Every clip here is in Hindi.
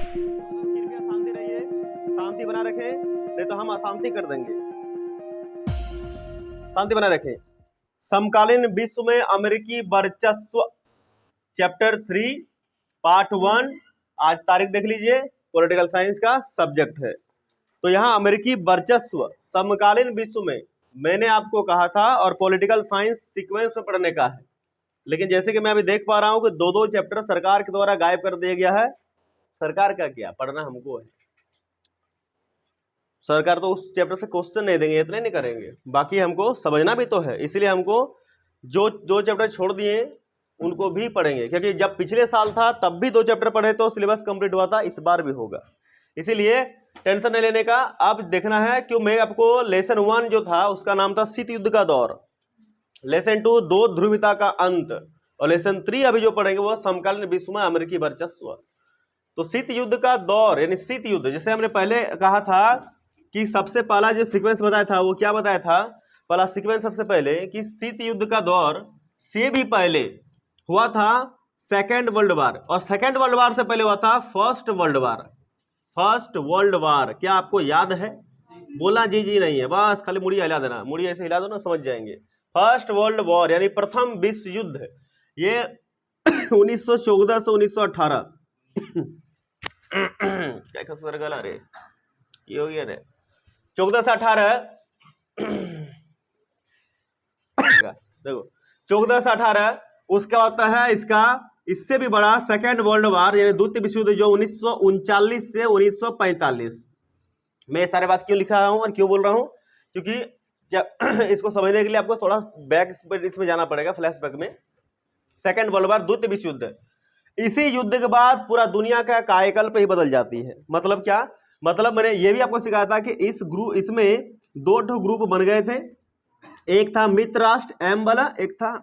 कृपया शांति रहिए, शांति बना रखें, नहीं तो हम अशांति कर देंगे। शांति बना रखें। समकालीन विश्व में अमेरिकी वर्चस्व, चैप्टर 3 पार्ट 1। आज तारीख देख लीजिए, पॉलिटिकल साइंस का सब्जेक्ट है। तो यहाँ अमेरिकी वर्चस्व समकालीन विश्व में मैंने आपको कहा था, और पॉलिटिकल साइंस सीक्वेंस में पढ़ने का है। लेकिन जैसे कि मैं अभी देख पा रहा हूँ कि दो चैप्टर सरकार के द्वारा गायब कर दिया गया है। सरकार का क्या, पढ़ना हमको है। सरकार तो उस चैप्टर से क्वेश्चन नहीं देंगे, इतने नहीं करेंगे, बाकी हमको समझना भी तो है। इसलिए हमको जो दो चैप्टर छोड़ दिए उनको भी पढ़ेंगे, क्योंकि जब पिछले साल था तब भी 2 चैप्टर पढ़े तो सिलेबस कंप्लीट हुआ था, इस बार भी होगा। इसीलिए टेंशन नहीं लेने का। अब देखना है कि मैं आपको लेसन 1 जो था उसका नाम था शीत युद्ध का दौर, लेसन 2 दो ध्रुवीयता का अंत, और लेसन 3 अभी जो पढ़ेंगे वो समकालीन विश्व में अमेरिकी वर्चस्व। तो शीत युद्ध का दौर यानी शीत युद्ध, जैसे हमने पहले कहा था कि सबसे पहला जो सीक्वेंस बताया था वो क्या बताया था, पहला सीक्वेंस सबसे पहले कि शीत युद्ध का दौर से भी पहले हुआ था सेकेंड वर्ल्ड वार, और सेकेंड वर्ल्ड वार से पहले हुआ था first world war. First world war क्या आपको याद है? बोला जी जी नहीं है, बस खाली मुड़ी हिला देना, मुड़ी ऐसे हिला दो ना समझ जाएंगे। फर्स्ट वर्ल्ड वॉर यानी प्रथम विश्व युद्ध, ये 1914 से 1918 क्या कसर गला रे, ये हो गया रे 14 से 18 देखो 14 से 18, उसका होता है इसका इससे भी बड़ा सेकेंड वर्ल्ड वार यानी द्वितीय विश्व युद्ध, जो 1939 से 1945। मैं सारे बात क्यों लिखा रहा हूं और क्यों बोल रहा हूं, क्योंकि जब इसको समझने के लिए आपको थोड़ा बैक इसमें जाना पड़ेगा, फ्लैशबैक में। सेकेंड वर्ल्ड वार द्वितीय विश्व युद्ध, इसी युद्ध के बाद पूरा दुनिया का कायाकल्प ही बदल जाती है। मतलब क्या, मतलब मैंने ये भी आपको सिखाया था कि इसमें 2 ग्रुप बन गए थे। एक था मित्र राष्ट्र एम वाला, एक था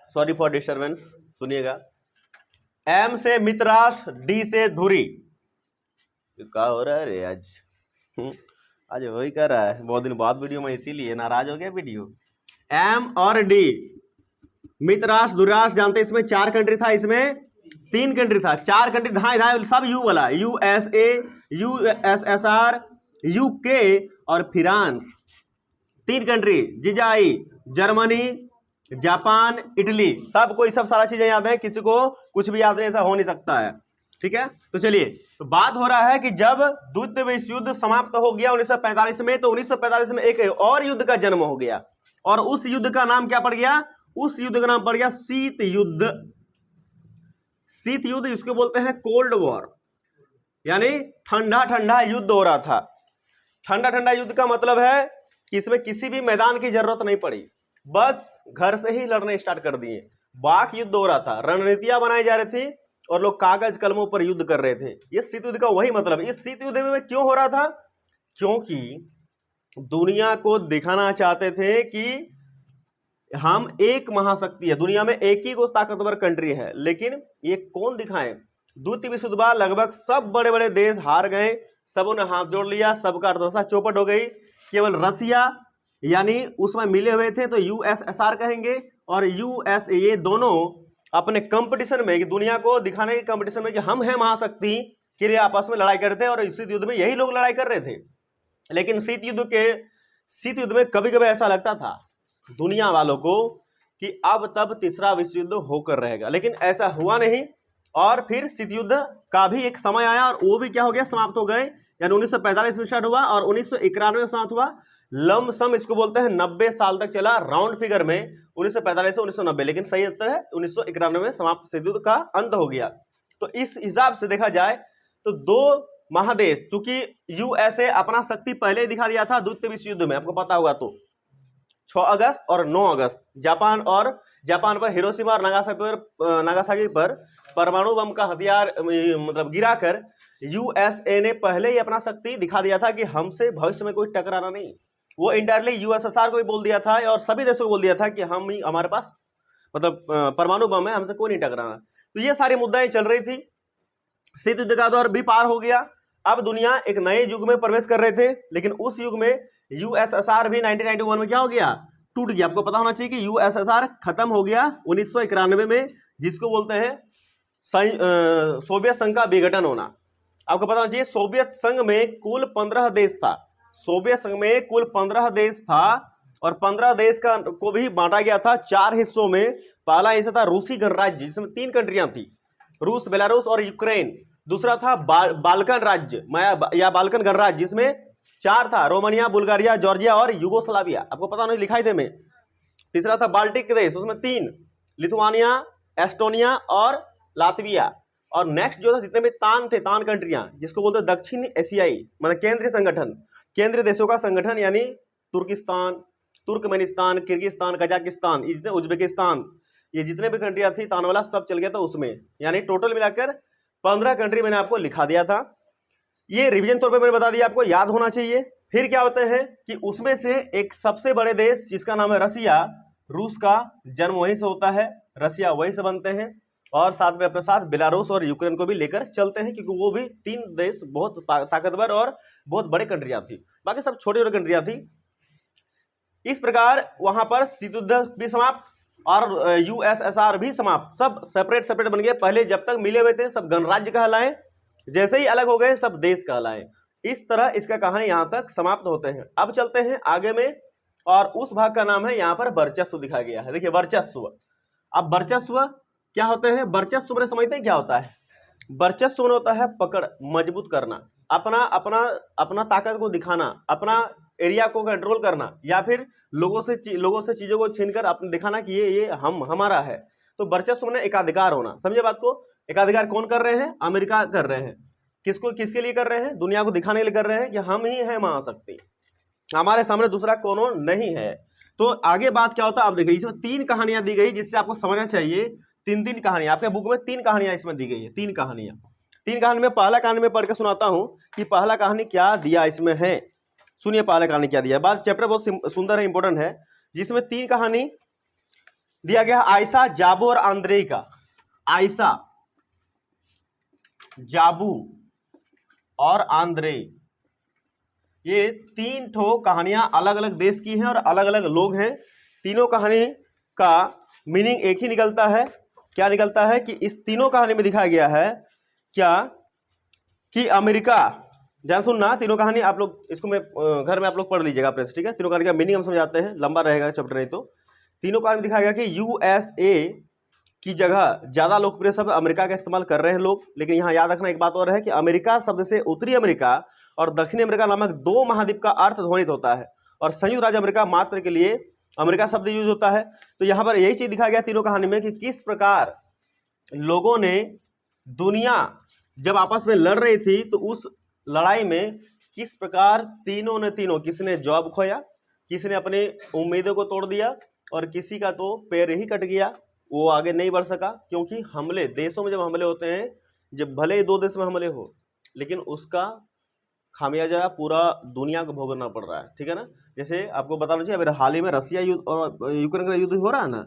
सॉरी फॉर डिस्टर्बेंस, सुनिएगा। एम से मित्र राष्ट्र, डी से धुरी। क्या हो रहा है रे आज वही कर रहा है, बहुत दिन बाद वीडियो में, इसीलिए नाराज हो गया वीडियो। एम और डी, मित्र राष्ट्र धुरी राष्ट्र, जानते इसमें 4 कंट्री था, इसमें 3 कंट्री था। 4 कंट्री धाए सब यू वाला, यूएसए, यूएसएसआर, यूके और France. 3 country, Jijai, Germany, Japan, Italy. सबको ये सब सारा चीजें याद है, किसी को कुछ भी याद नहीं, ऐसा हो नहीं सकता है। ठीक है, तो चलिए, तो बात हो रहा है कि जब द्वितीय विश्व युद्ध समाप्त हो गया 1945 में, तो 1945 में एक और युद्ध का जन्म हो गया, और उस युद्ध का नाम क्या पड़ गया? उस युद्ध का नाम पड़ गया शीत युद्ध। शीत युद्ध इसको बोलते हैं कोल्ड वॉर, यानी ठंडा ठंडा युद्ध हो रहा था। ठंडा ठंडा युद्ध का मतलब है कि इसमें किसी भी मैदान की जरूरत नहीं पड़ी, बस घर से ही लड़ने स्टार्ट कर दिए। वाक युद्ध हो रहा था, रणनीतियां बनाई जा रही थी, और लोग कागज कलमों पर युद्ध कर रहे थे। ये शीत युद्ध का वही मतलब। इस शीत युद्ध में क्यों हो रहा था? क्योंकि दुनिया को दिखाना चाहते थे कि हम एक महाशक्ति है, दुनिया में एक ही ताकतवर कंट्री है। लेकिन ये कौन दिखाएं? द्वितीय विश्व युद्ध बाद लगभग सब बड़े बड़े देश हार गए, सबों ने हाथ जोड़ लिया, सबका अर्थव्यवस्था चौपट हो गई। केवल रसिया यानी उसमें मिले हुए थे तो यूएसएसआर कहेंगे, और यूएसए, ये दोनों अपने कंपटीशन में, कि दुनिया को दिखाने के कंपटीशन में कि हम हैं महाशक्ति, के लिए आपस में लड़ाई कर रहे थे। और शीत युद्ध में यही लोग लड़ाई कर रहे थे। लेकिन शीत युद्ध में कभी कभी ऐसा लगता था दुनिया वालों को कि अब तब तीसरा विश्व युद्ध होकर रहेगा, लेकिन ऐसा हुआ नहीं। और फिर शीत युद्ध का भी एक समय आया, और वो भी क्या हो गया, समाप्त हो गए। यानी 1945 में स्टार्ट हुआ और 1991 में समाप्त हुआ। लमसम इसको बोलते हैं 90 साल तक चला, राउंड फिगर में 1945 से 1990, लेकिन सही उत्तर है 1991 में समाप्त शीत युद्ध का अंत हो गया। तो इस हिसाब से देखा जाए तो 2 महादेश, चूंकि यूएसए अपना शक्ति पहले ही दिखा दिया था द्वितीय विश्व युद्ध में, आपको पता होगा, तो 6 अगस्त और 9 अगस्त जापान पर हिरोशिमा और नागासाकी पर परमाणु बम का हथियार मतलब गिराकर यूएसए ने पहले ही अपना शक्ति दिखा दिया था कि हमसे भविष्य में कोई टकराना नहीं। वो इंडायरेक्टली यूएसएसआर को भी बोल दिया था और सभी देशों को बोल दिया था कि हमारे पास मतलब परमाणु बम है, हमसे कोई नहीं टकराना। तो ये सारी मुद्दाएं चल रही थी। शीत युद्ध का दौर भी पार हो गया। अब दुनिया एक नए युग में प्रवेश कर रहे थे, लेकिन उस युग में यूएसएसआर भी 1991 में क्या हो गया, टूट गया। आपको पता होना चाहिए कि यूएसएसआर खत्म हो गया 1991 में, जिसको बोलते हैं सोवियत संघ का विघटन होना। आपको पता होना चाहिए सोवियत संघ में कुल 15 देश था, सोवियत संघ में कुल 15 देश था और 15 देश का को भी बांटा गया था 4 हिस्सों में। पहला हिस्सा था रूसी गणराज्य जिसमें 3 कंट्रियां थी, रूस, बेलारूस और यूक्रेन। दूसरा था बाल्कन राज्य या बाल्कन गणराज्य जिसमें 4 था, रोमानिया, बुल्गारिया, जॉर्जिया और युगोस्लाविया। आपको पता नहीं लिखाई दे में। तीसरा था बाल्टिक देश, उसमें 3, लिथुआनिया, एस्टोनिया और लातविया। और नेक्स्ट जो था जितने भी तान थे, तान कंट्रियां जिसको बोलते हैं दक्षिण एशियाई, मतलब केंद्रीय संगठन, केंद्रीय देशों का संगठन, यानी तुर्किस्तान, तुर्कमेनिस्तान, किर्गिस्तान, कजाकिस्तान, उज्बेकिस्तान, ये जितने भी कंट्रियां थी तान वाला सब चल गया था उसमें। यानी टोटल मिलाकर 15 कंट्री मैंने आपको लिखा दिया था। ये रिवीजन तौर पे मैंने बता दिया, आपको याद होना चाहिए। फिर क्या होता है कि उसमें से एक सबसे बड़े देश जिसका नाम है रसिया, रूस का जन्म वहीं से होता है, रसिया वहीं से बनते हैं। और साथ में अपने साथ बेलारूस और यूक्रेन को भी लेकर चलते हैं क्योंकि वो भी 3 देश बहुत ताकतवर और बहुत बड़े कंट्रियां थी, बाकी सब छोटी छोटी कंट्रियां थी। इस प्रकार वहां पर शीत युद्ध भी समाप्त और यूएसएसआर भी समाप्त, सब सेपरेट सेपरेट बन गए। पहले जब तक मिले हुए थे सब गणराज्य कहलाए, जैसे ही अलग हो गए सब देश कहलाए। इस तरह इसका कहानी यहां तक समाप्त होते हैं। अब चलते हैं आगे में, और उस भाग का नाम है यहाँ पर वर्चस्व दिखाया गया है। देखिए वर्चस्व, अब वर्चस्व क्या होते हैं? वर्चस्व में समझते हैं क्या होता है? वर्चस्व में होता है पकड़, मजबूत करना, अपना अपना अपना ताकत को दिखाना, अपना एरिया को कंट्रोल करना, या फिर लोगों से चीजों को छीनकर अपने दिखाना कि ये हमारा है। तो वर्चस्व में एकाधिकार होना, समझे बात को? एकाधिकार कौन कर रहे हैं? अमेरिका कर रहे हैं। किसके लिए कर रहे हैं? दुनिया को दिखाने के लिए कर रहे हैं कि हम ही हैं महाशक्ति, हमारे सामने दूसरा कोनो नहीं है। तो आगे बात क्या होता है आप देखिए, इसमें 3 कहानियां दी गई जिससे आपको समझना चाहिए। 3 कहानियां आपके बुक में 3 कहानियां इसमें दी गई है। 3 कहानी में पहला कहानी में पढ़ के सुनाता हूं कि पहला कहानी क्या दिया इसमें है। सुनिए पहला कहानी क्या दिया। बात चैप्टर बहुत सुंदर है, इंपॉर्टेंट है, जिसमें 3 कहानी दिया गया है। आयशा, जाबू और आंद्रे का। आयशा, जाबू और आंद्रे, ये 3 ठो कहानियां अलग अलग देश की हैं और अलग अलग लोग हैं। तीनों कहानी का मीनिंग एक ही निकलता है। क्या निकलता है कि इस तीनों कहानी में दिखाया गया है क्या कि अमेरिका, ध्यान सुनना, तीनों कहानी आप लोग इसको मैं घर में आप लोग पढ़ लीजिएगा अपने से, ठीक है? तीनों कहानी का मीनिंग हम समझाते हैं, लंबा रहेगा चैप्टर नहीं तो। तीनों कहानी में दिखाया गया कि यूएसए की जगह ज्यादा लोकप्रिय शब्द अमेरिका का इस्तेमाल कर रहे हैं लोग। लेकिन यहाँ याद रखना एक बात और है कि अमेरिका शब्द से उत्तरी अमेरिका और दक्षिणी अमेरिका नामक 2 महाद्वीप का अर्थ ध्वनित होता है और संयुक्त राज्य अमेरिका मात्र के लिए अमेरिका शब्द यूज होता है। तो यहाँ पर यही चीज दिखाया गया तीनों कहानी में कि किस प्रकार लोगों ने, दुनिया जब आपस में लड़ रही थी तो उस लड़ाई में किस प्रकार तीनों किसी ने जॉब खोया, किसी ने अपनी उम्मीदों को तोड़ दिया और किसी का तो पैर ही कट गया, वो आगे नहीं बढ़ सका। क्योंकि हमले, देशों में जब हमले होते हैं, जब भले ही 2 देश में हमले हो, लेकिन उसका खामियाजा पूरा दुनिया को भोगना पड़ रहा है, ठीक है ना? जैसे आपको बताना चाहिए, अगर हाल ही में रसिया और यूक्रेन का युद्ध हो रहा है ना,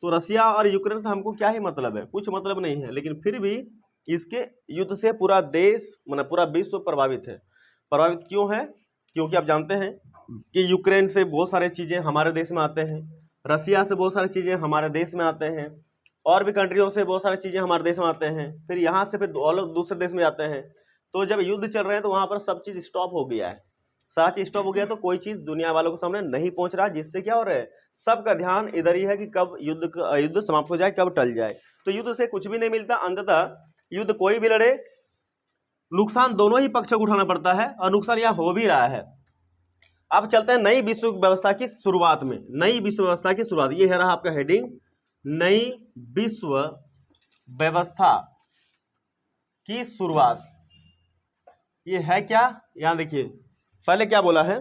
तो रसिया और यूक्रेन से हमको क्या ही मतलब है? कुछ मतलब नहीं है। लेकिन फिर भी इसके युद्ध से पूरा देश, मतलब पूरा विश्व प्रभावित है। प्रभावित क्यों है? क्योंकि आप जानते हैं कि यूक्रेन से बहुत सारी चीज़ें हमारे देश में आते हैं, रसिया से बहुत सारी चीज़ें हमारे देश में आते हैं, और भी कंट्रियों से बहुत सारी चीज़ें हमारे देश में आते हैं, फिर यहाँ से फिर दूसरे देश में जाते हैं। तो जब युद्ध चल रहे हैं तो वहाँ पर सब चीज़ स्टॉप हो गया है, सारा चीज़ स्टॉप हो गया, तो कोई चीज़ दुनिया वालों के सामने नहीं पहुँच रहा, जिससे क्या हो रहा है, सबका ध्यान इधर ही है कि कब युद्ध समाप्त हो जाए, कब टल जाए। तो युद्ध से कुछ भी नहीं मिलता, अंततः युद्ध कोई भी लड़े, नुकसान दोनों ही पक्षों को उठाना पड़ता है और नुकसान यहाँ हो भी रहा है। अब चलते हैं नई विश्व व्यवस्था की शुरुआत में। नई विश्व व्यवस्था की शुरुआत, ये है रहा आपका हेडिंग, नई विश्व व्यवस्था की शुरुआत। ये है क्या? यहां देखिए, पहले क्या बोला है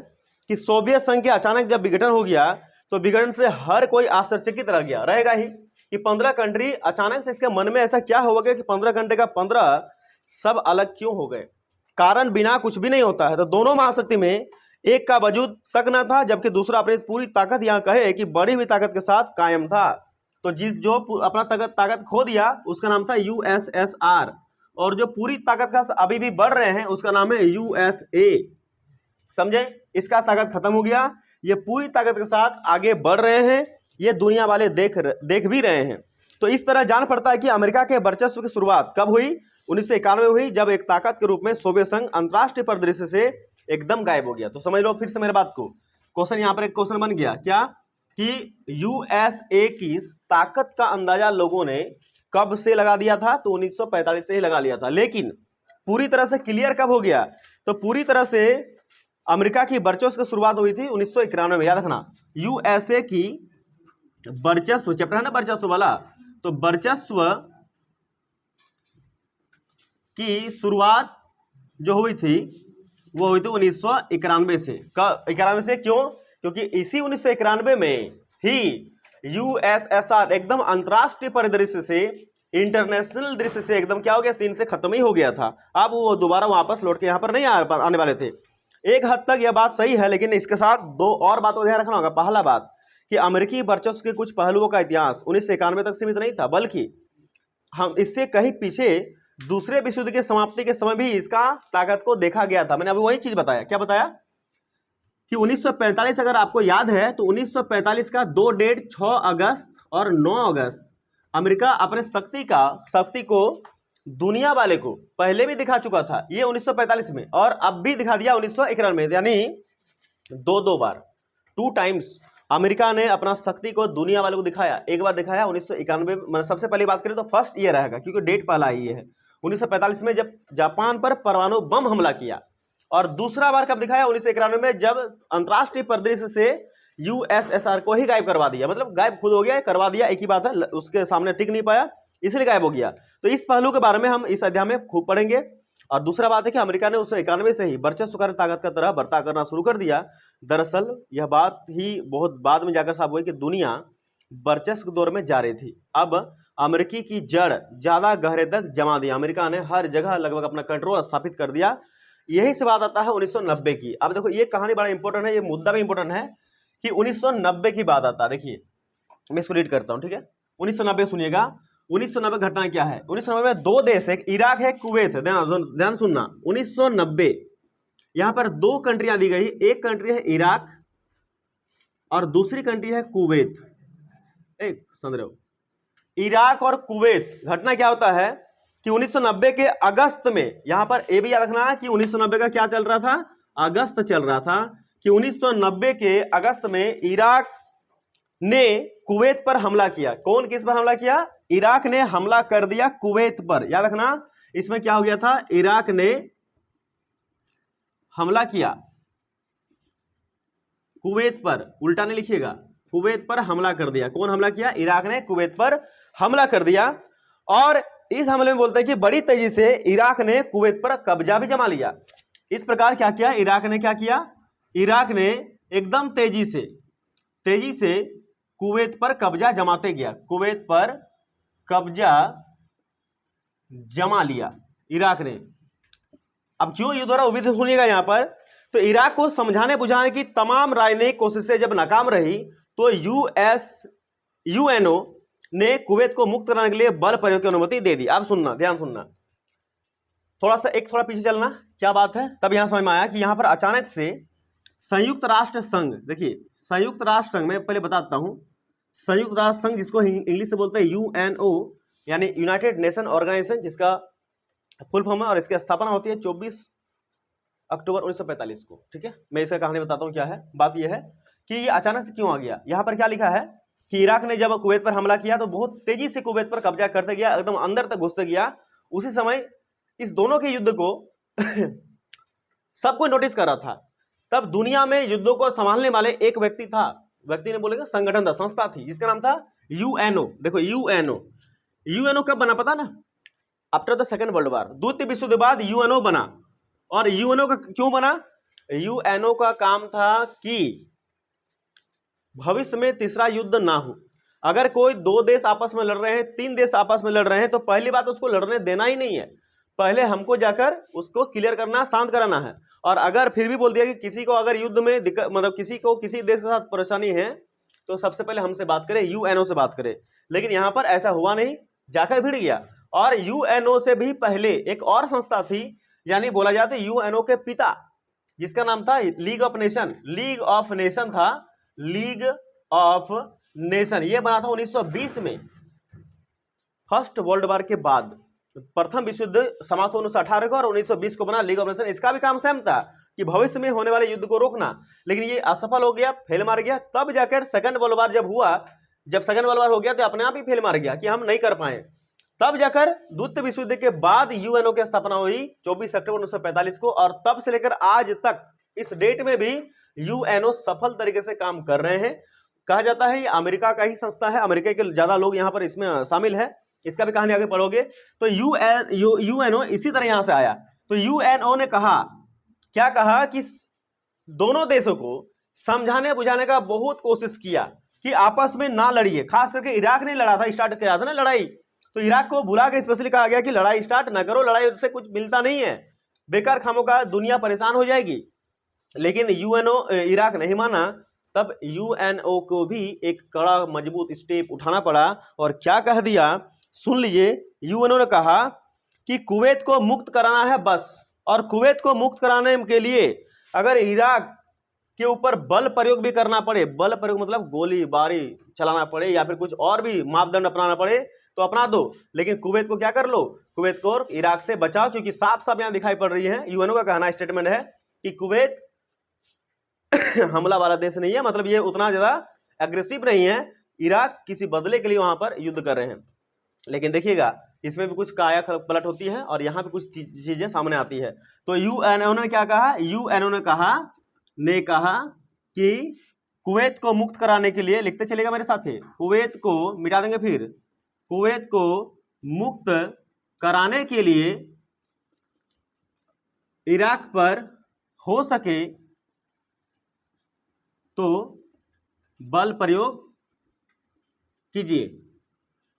कि सोवियत संघ के अचानक जब विघटन हो गया तो विघटन से हर कोई आश्चर्यचकित रह गया, रहेगा ही कि 15 कंट्री, अचानक से इसके मन में ऐसा क्या हो गया कि 15 घंटे का 15 सब अलग क्यों हो गए? कारण बिना कुछ भी नहीं होता है। तो दोनों महाशक्ति में एक का वजूद तक न था, जबकि दूसरा अपनी पूरी ताकत, यहाँ कहे कि बढ़ी हुई ताकत के साथ कायम था। तो जो अपना ताकत खो दिया उसका नाम था यूएसएसआर, और जो पूरी ताकत का अभी भी बढ़ रहे हैं उसका नाम है यूएसए। समझे? इसका ताकत खत्म हो गया, ये पूरी ताकत के साथ आगे बढ़ रहे हैं, ये दुनिया वाले देख भी रहे हैं। तो इस तरह जान पड़ता है कि अमेरिका के वर्चस्व की शुरुआत कब हुई? 1991 हुई, जब एक ताकत के रूप में सोवियत संघ अंतरराष्ट्रीय परिदृश्य से एकदम गायब हो गया। तो समझ लो फिर से मेरे बात को, क्वेश्चन यहाँ पर एक क्वेश्चन बन गया क्या कि यूएसए की ताकत का अंदाजा लोगों ने कब से लगा दिया था? तो 1945 से ही लगा लिया था। लेकिन पूरी तरह से क्लियर कब हो गया? तो पूरी तरह से अमेरिका की वर्चस्व की शुरुआत हुई थी 1991 में। याद रखना, यूएसए की वर्चस्व चैप्टर है ना वर्चस्व वाला, तो वर्चस्व की शुरुआत जो हुई थी वो हुई थी 1991 से। 91 से क्यों? क्योंकि इसी 1991 में ही यूएसएसआर एकदम अंतरराष्ट्रीय परिदृश्य से, इंटरनेशनल दृश्य से एकदम क्या हो गया, सीन से खत्म ही हो गया था। अब वो दोबारा वापस लौट के यहाँ पर नहीं आने वाले थे। एक हद तक यह बात सही है, लेकिन इसके साथ दो और बातों को ध्यान रखना होगा। पहला बात कि अमेरिकी वर्चस्व के कुछ पहलुओं का इतिहास 1991 तक सीमित नहीं था, बल्कि हम इससे कहीं पीछे दूसरे विश्व युद्ध की समाप्ति के समय भी इसका ताकत को देखा गया था। मैंने अभी वही चीज बताया। क्या बताया कि 1945 अगर आपको याद है तो 1945 का दो डेट 6 अगस्त और 9 अगस्त अमेरिका अपने शक्ति को दुनिया वाले को पहले भी दिखा चुका था, ये 1945 में, और अब भी दिखा दिया 1991 में। यानी दो बार, 2 टाइम्स अमेरिका ने अपना शक्ति को दुनिया वाले को दिखाया। एक बार दिखाया 1991 में, सबसे पहली बात करें तो फर्स्ट ईयर रहेगा क्योंकि डेट पहला ही है 1945 में जब जापान पर परमाणु बम हमला किया, और दूसरा बार कब दिखाया 1991 में जब अंतरराष्ट्रीय परिदृश्य से यूएसएसआर को ही गायब करवा दिया। मतलब गायब खुद हो गया, करवा दिया, एक ही बात है, उसके सामने टिक नहीं पाया इसलिए गायब हो गया। तो इस पहलू के बारे में हम इस अध्याय में खूब पढ़ेंगे। और दूसरा बात है कि अमेरिका ने 1991 से ही वर्चस्वकारी ताकत का तरह बर्ताव करना शुरू कर दिया। दरअसल यह बात ही बहुत बाद में जाकर साफ हुई कि दुनिया वर्चस्व के दौर में जा रही थी। अब अमेरिकी की जड़ ज्यादा गहरे तक जमा दी, अमेरिका ने हर जगह लगभग अपना कंट्रोल स्थापित कर दिया। यही से बात आता है 1990 की। अब देखो ये कहानी बड़ा इंपॉर्टेंट है, ये मुद्दा भी इंपॉर्टेंट है कि 1990 की बात आता है। देखिए मैं इसको रीड करता हूं, ठीक है। 1990 सुनिएगा, 1990 घटना क्या है। 1990 में 2 देश है, इराक है, कुवैत है। ध्यान सुनना, 1990 यहां पर 2 कंट्रियां दी गई, एक कंट्री है इराक और दूसरी कंट्री है कुवैत। समझ रहे हो, इराक और कुवैत। घटना क्या होता है कि 1990 के अगस्त में, यहां पर ये भी याद रखना है कि 1990 का क्या चल रहा था, अगस्त चल रहा था, कि 1990 के अगस्त में इराक ने कुवैत पर हमला किया। कौन किस पर हमला किया? इराक ने हमला कर दिया कुवैत पर। याद रखना इसमें क्या हो गया था, इराक ने हमला किया कुवैत पर, उल्टा नहीं लिखिएगा, कुवैत पर हमला कर दिया। कौन हमला किया? इराक ने कुवैत पर हमला कर दिया। और इस हमले में बोलते हैं कि बड़ी तेजी से इराक ने कुवैत पर कब्जा भी जमा लिया। इस प्रकार क्या किया इराक ने, क्या किया इराक ने, एकदम तेजी से कुवैत पर कब्जा जमाते गया, कुवैत पर कब्जा जमा लिया इराक ने। अब क्यों युद्ध हो रहा है वो भी सुनिएगा यहां पर। तो इराक को समझाने बुझाने की तमाम राजनयिक कोशिशें जब नाकाम रही तो यूएनओ ने कुवैत को मुक्त कराने के लिए बल प्रयोग की अनुमति दे दी। अब सुनना, ध्यान सुनना, थोड़ा पीछे चलना। क्या बात है, तब यहां समझ में आया कि यहां पर अचानक से संयुक्त राष्ट्र संघ, देखिए संयुक्त राष्ट्र संघ, मैं पहले बताता हूं, संयुक्त राष्ट्र संघ जिसको इंग्लिश से बोलते हैं यूएनओ यानी यूनाइटेड नेशन ऑर्गेनाइजेशन, जिसका फुल फॉर्म है, और इसकी स्थापना होती है 24 अक्टूबर 1945 को। ठीक है, मैं इसका कहानी बताता हूं क्या है। बात यह है कि ये अचानक से क्यों आ गया। यहां पर क्या लिखा है कि इराक ने जब कुवैत पर हमला किया तो बहुत तेजी से कुवैत पर कब्जा करते गया, एकदम अंदर तक घुसते गया। उसी समय इस दोनों के युद्ध को सबको नोटिस कर रहा था। तब दुनिया में युद्धों को संभालने वाले एक व्यक्ति था, व्यक्ति ने बोलेगा संगठन था, संस्था थी, जिसका नाम था यूएनओ। देखो यूएनओ कब बना पता ना, after the second world war, द्वितीय विश्व युद्ध बाद यूएनओ बना। और यूएनओ का क्यों बना? यूएनओ का काम था कि भविष्य में तीसरा युद्ध ना हो। अगर कोई 2 देश आपस में लड़ रहे हैं, 3 देश आपस में लड़ रहे हैं, तो पहली बात उसको लड़ने देना ही नहीं है, पहले हमको जाकर उसको क्लियर करना, शांत कराना है। और अगर फिर भी बोल दिया कि किसी को अगर युद्ध में मतलब किसी को किसी देश के साथ परेशानी है तो सबसे पहले हमसे बात करे, यूएनओ से बात करे। लेकिन यहां पर ऐसा हुआ नहीं, जाकर भिड़ गया। और यूएनओ से भी पहले एक और संस्था थी, यानी बोला जाता है यूएनओ के पिता, किसका नाम था? League of nation, league of nation था, लीग ऑफ नेशन। ये बना था 1920 में, फर्स्ट वर्ल्ड वॉर के बाद। प्रथम विश्व युद्ध समाप्त 1918 को और 1920 को बना लीग ऑफ नेशन। इसका भी काम सेम था कि भविष्य में होने वाले युद्ध को रोकना, लेकिन ये असफल हो गया, फेल मार गया। तब जाकर सेकंड वर्ल्ड वॉर जब हुआ, जब सेकंड वर्ल्ड वॉर हो गया तो अपने आप ही फेल मार गया कि हम नहीं कर पाए। तब जाकर द्वितीय विश्व युद्ध के बाद यूएनओ की स्थापना हुई 24 अक्टूबर 1945 को, और तब से लेकर आज तक इस डेट में भी यूएनओ सफल तरीके से काम कर रहे हैं। कहा जाता है ये अमेरिका का ही संस्था है, अमेरिका के ज्यादा लोग यहाँ पर इसमें शामिल है। इसका भी कहानी आगे पढ़ोगे। तो यूएनओ इसी तरह यहां से आया। तो यूएनओ ने कहा, क्या कहा कि दोनों देशों को समझाने बुझाने का बहुत कोशिश किया कि आपस में ना लड़िए। खास करके इराक ने लड़ा था, स्टार्ट किया था ना लड़ाई, तो इराक को बुला के स्पेशली कहा गया कि लड़ाई स्टार्ट ना करो, लड़ाई से कुछ मिलता नहीं है, बेकार खामों का दुनिया परेशान हो जाएगी। लेकिन यूएनओ इराक नहीं माना। तब यूएनओ को भी एक कड़ा मजबूत स्टेप उठाना पड़ा, और क्या कह दिया सुन लीजिए। यूएनओ ने कहा कि कुवैत को मुक्त कराना है बस, और कुवैत को मुक्त कराने के लिए अगर इराक के ऊपर बल प्रयोग भी करना पड़े, बल प्रयोग मतलब गोलीबारी चलाना पड़े या फिर कुछ और भी मापदंड अपनाना पड़े तो अपना दो, लेकिन कुवैत को क्या कर लो, कुवैत को इराक से बचाओ। क्योंकि साफ साफ यहां दिखाई पड़ रही है, यूएनओ का कहना स्टेटमेंट है कि कुवैत हमला वाला देश नहीं है, मतलब ये उतना ज्यादा एग्रेसिव नहीं है, इराक किसी बदले के लिए वहां पर युद्ध कर रहे हैं। लेकिन देखिएगा इसमें भी कुछ काया पलट होती है और यहाँ पे कुछ चीजें सामने आती है। तो यूएनओ ने क्या कहा, यूएनओ ने कहा कि कुवैत को मुक्त कराने के लिए, लिखते चलेगा मेरे साथ ही, कुवैत को मिटा देंगे फिर, कुवैत को मुक्त कराने के लिए इराक पर हो सके तो बल प्रयोग कीजिए,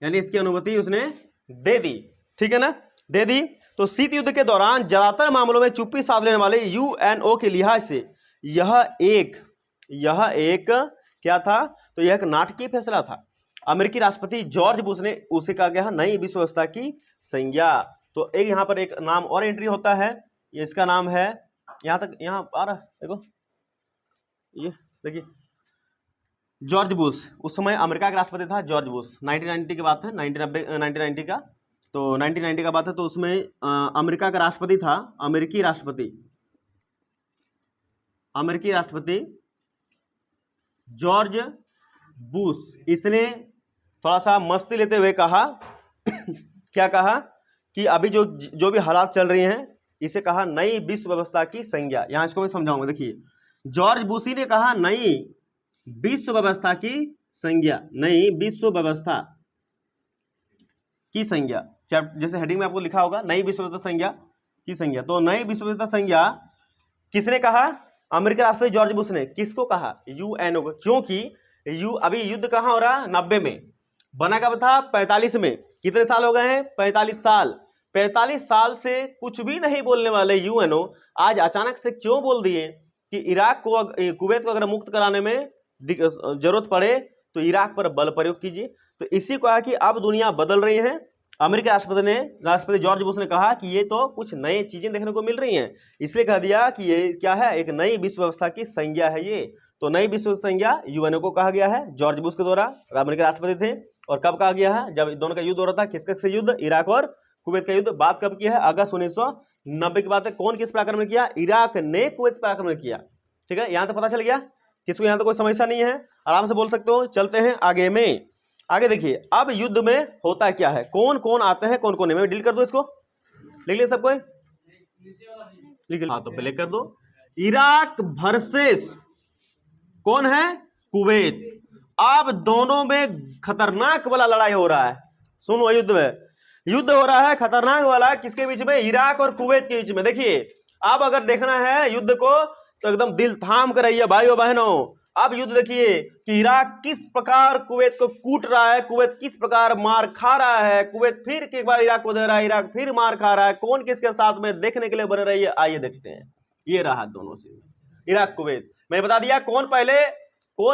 यानी इसकी अनुमति उसने दे दी। ठीक है ना, दे दी। तो शीत युद्ध के दौरान ज्यादातर मामलों में चुप्पी साध लेने वाले यूएनओ के लिहाज से यह एक क्या था, तो यह एक नाटकीय फैसला था। अमेरिकी राष्ट्रपति जॉर्ज बुश ने उसे कहा गया नई विश्व व्यवस्था की संज्ञा। तो एक यहाँ पर एक नाम और एंट्री होता है, ये इसका नाम है, यहाँ तक यहाँ आ रहा है, देखो ये देखिए, जॉर्ज बुश, उस समय अमेरिका का राष्ट्रपति था जॉर्ज बुश। 1990 की बात है, 1990 का, तो 1990 का बात है। तो उसमें अमेरिका का राष्ट्रपति था, अमेरिकी राष्ट्रपति जॉर्ज बुश। इसने थोड़ा सा मस्ती लेते हुए कहा क्या कहा कि अभी जो भी हालात चल रही हैं, इसे कहा नई विश्व व्यवस्था की संज्ञा। यहां इसको मैं समझाऊंगा। देखिए, जॉर्ज बुश ने कहा नई विश्व व्यवस्था की संज्ञा, नई विश्व व्यवस्था की संज्ञा। जैसे हेडिंग में आपको लिखा होगा नई विश्व व्यवस्था संज्ञा की संज्ञा। तो नई विश्व व्यवस्था संज्ञा किसने कहा, अमेरिकी राष्ट्रपति जॉर्ज बुश ने। किसको कहा, यूएनओ को। क्योंकि अभी युद्ध कहां हो रहा, 90 में, बना कब था, 45 में। कितने साल हो गए हैं, 45 साल। 45 साल से कुछ भी नहीं बोलने वाले यूएनओ आज अचानक से क्यों बोल दिए कि इराक को, कुवैत को अगर मुक्त कराने में जरूरत पड़े तो इराक पर बल प्रयोग कीजिए। तो इसी को कहा कि अब दुनिया बदल रही है। अमेरिकी राष्ट्रपति जॉर्ज बुश ने कहा कि ये तो कुछ नई चीजें देखने को मिल रही हैं, इसलिए कह दिया कि ये क्या है, एक नई विश्व व्यवस्था की संज्ञा है ये। तो नई विश्व संज्ञा यूएनओ को कहा गया है, जॉर्ज बुश के द्वारा, अमेरिकी राष्ट्रपति थे। और कब कहा गया है, जब दोनों का युद्ध हो रहा था। किसका से युद्ध, इराक और कुवैत का युद्ध। बात कब की है, अगस्त 1990 की बात है। कौन किस पर आक्रमण किया, इराक ने कुवैत पर आक्रमण किया। ठीक है, यहां तक पता चल गया, किसको यहां तक कोई समस्या नहीं है, आराम से बोल सकते हो। चलते हैं आगे में। आगे देखिए, अब युद्ध में होता क्या है, कौन कौन आते हैं, कौन कौन नहीं। मैं डिलीट कर दो इसको, लिख ले सबको, हाँ तो प्ले कर दो। इराक वर्सेस कौन है, कुवैत। अब दोनों में खतरनाक वाला लड़ाई हो रहा है। सुनो, युद्ध हो रहा है खतरनाक वाला, किसके बीच में, इराक और कुवैत के बीच में। देखिए, अब अगर देखना है युद्ध को तो एकदम दिल थाम कर रहिए भाइयों बहनों। अब युद्ध देखिए कि इराक किस प्रकार कुवैत को कूट रहा है, कुवैत किस प्रकार मार खा रहा है, कुवैत फिर एक बार इराक को दे रहा है, इराक फिर मार खा रहा है। कौन किसके साथ में, देखने के लिए बने रहिए। आइए देखते हैं। ये रहा दोनों से, इराक कुवैत। मैंने बता दिया कौन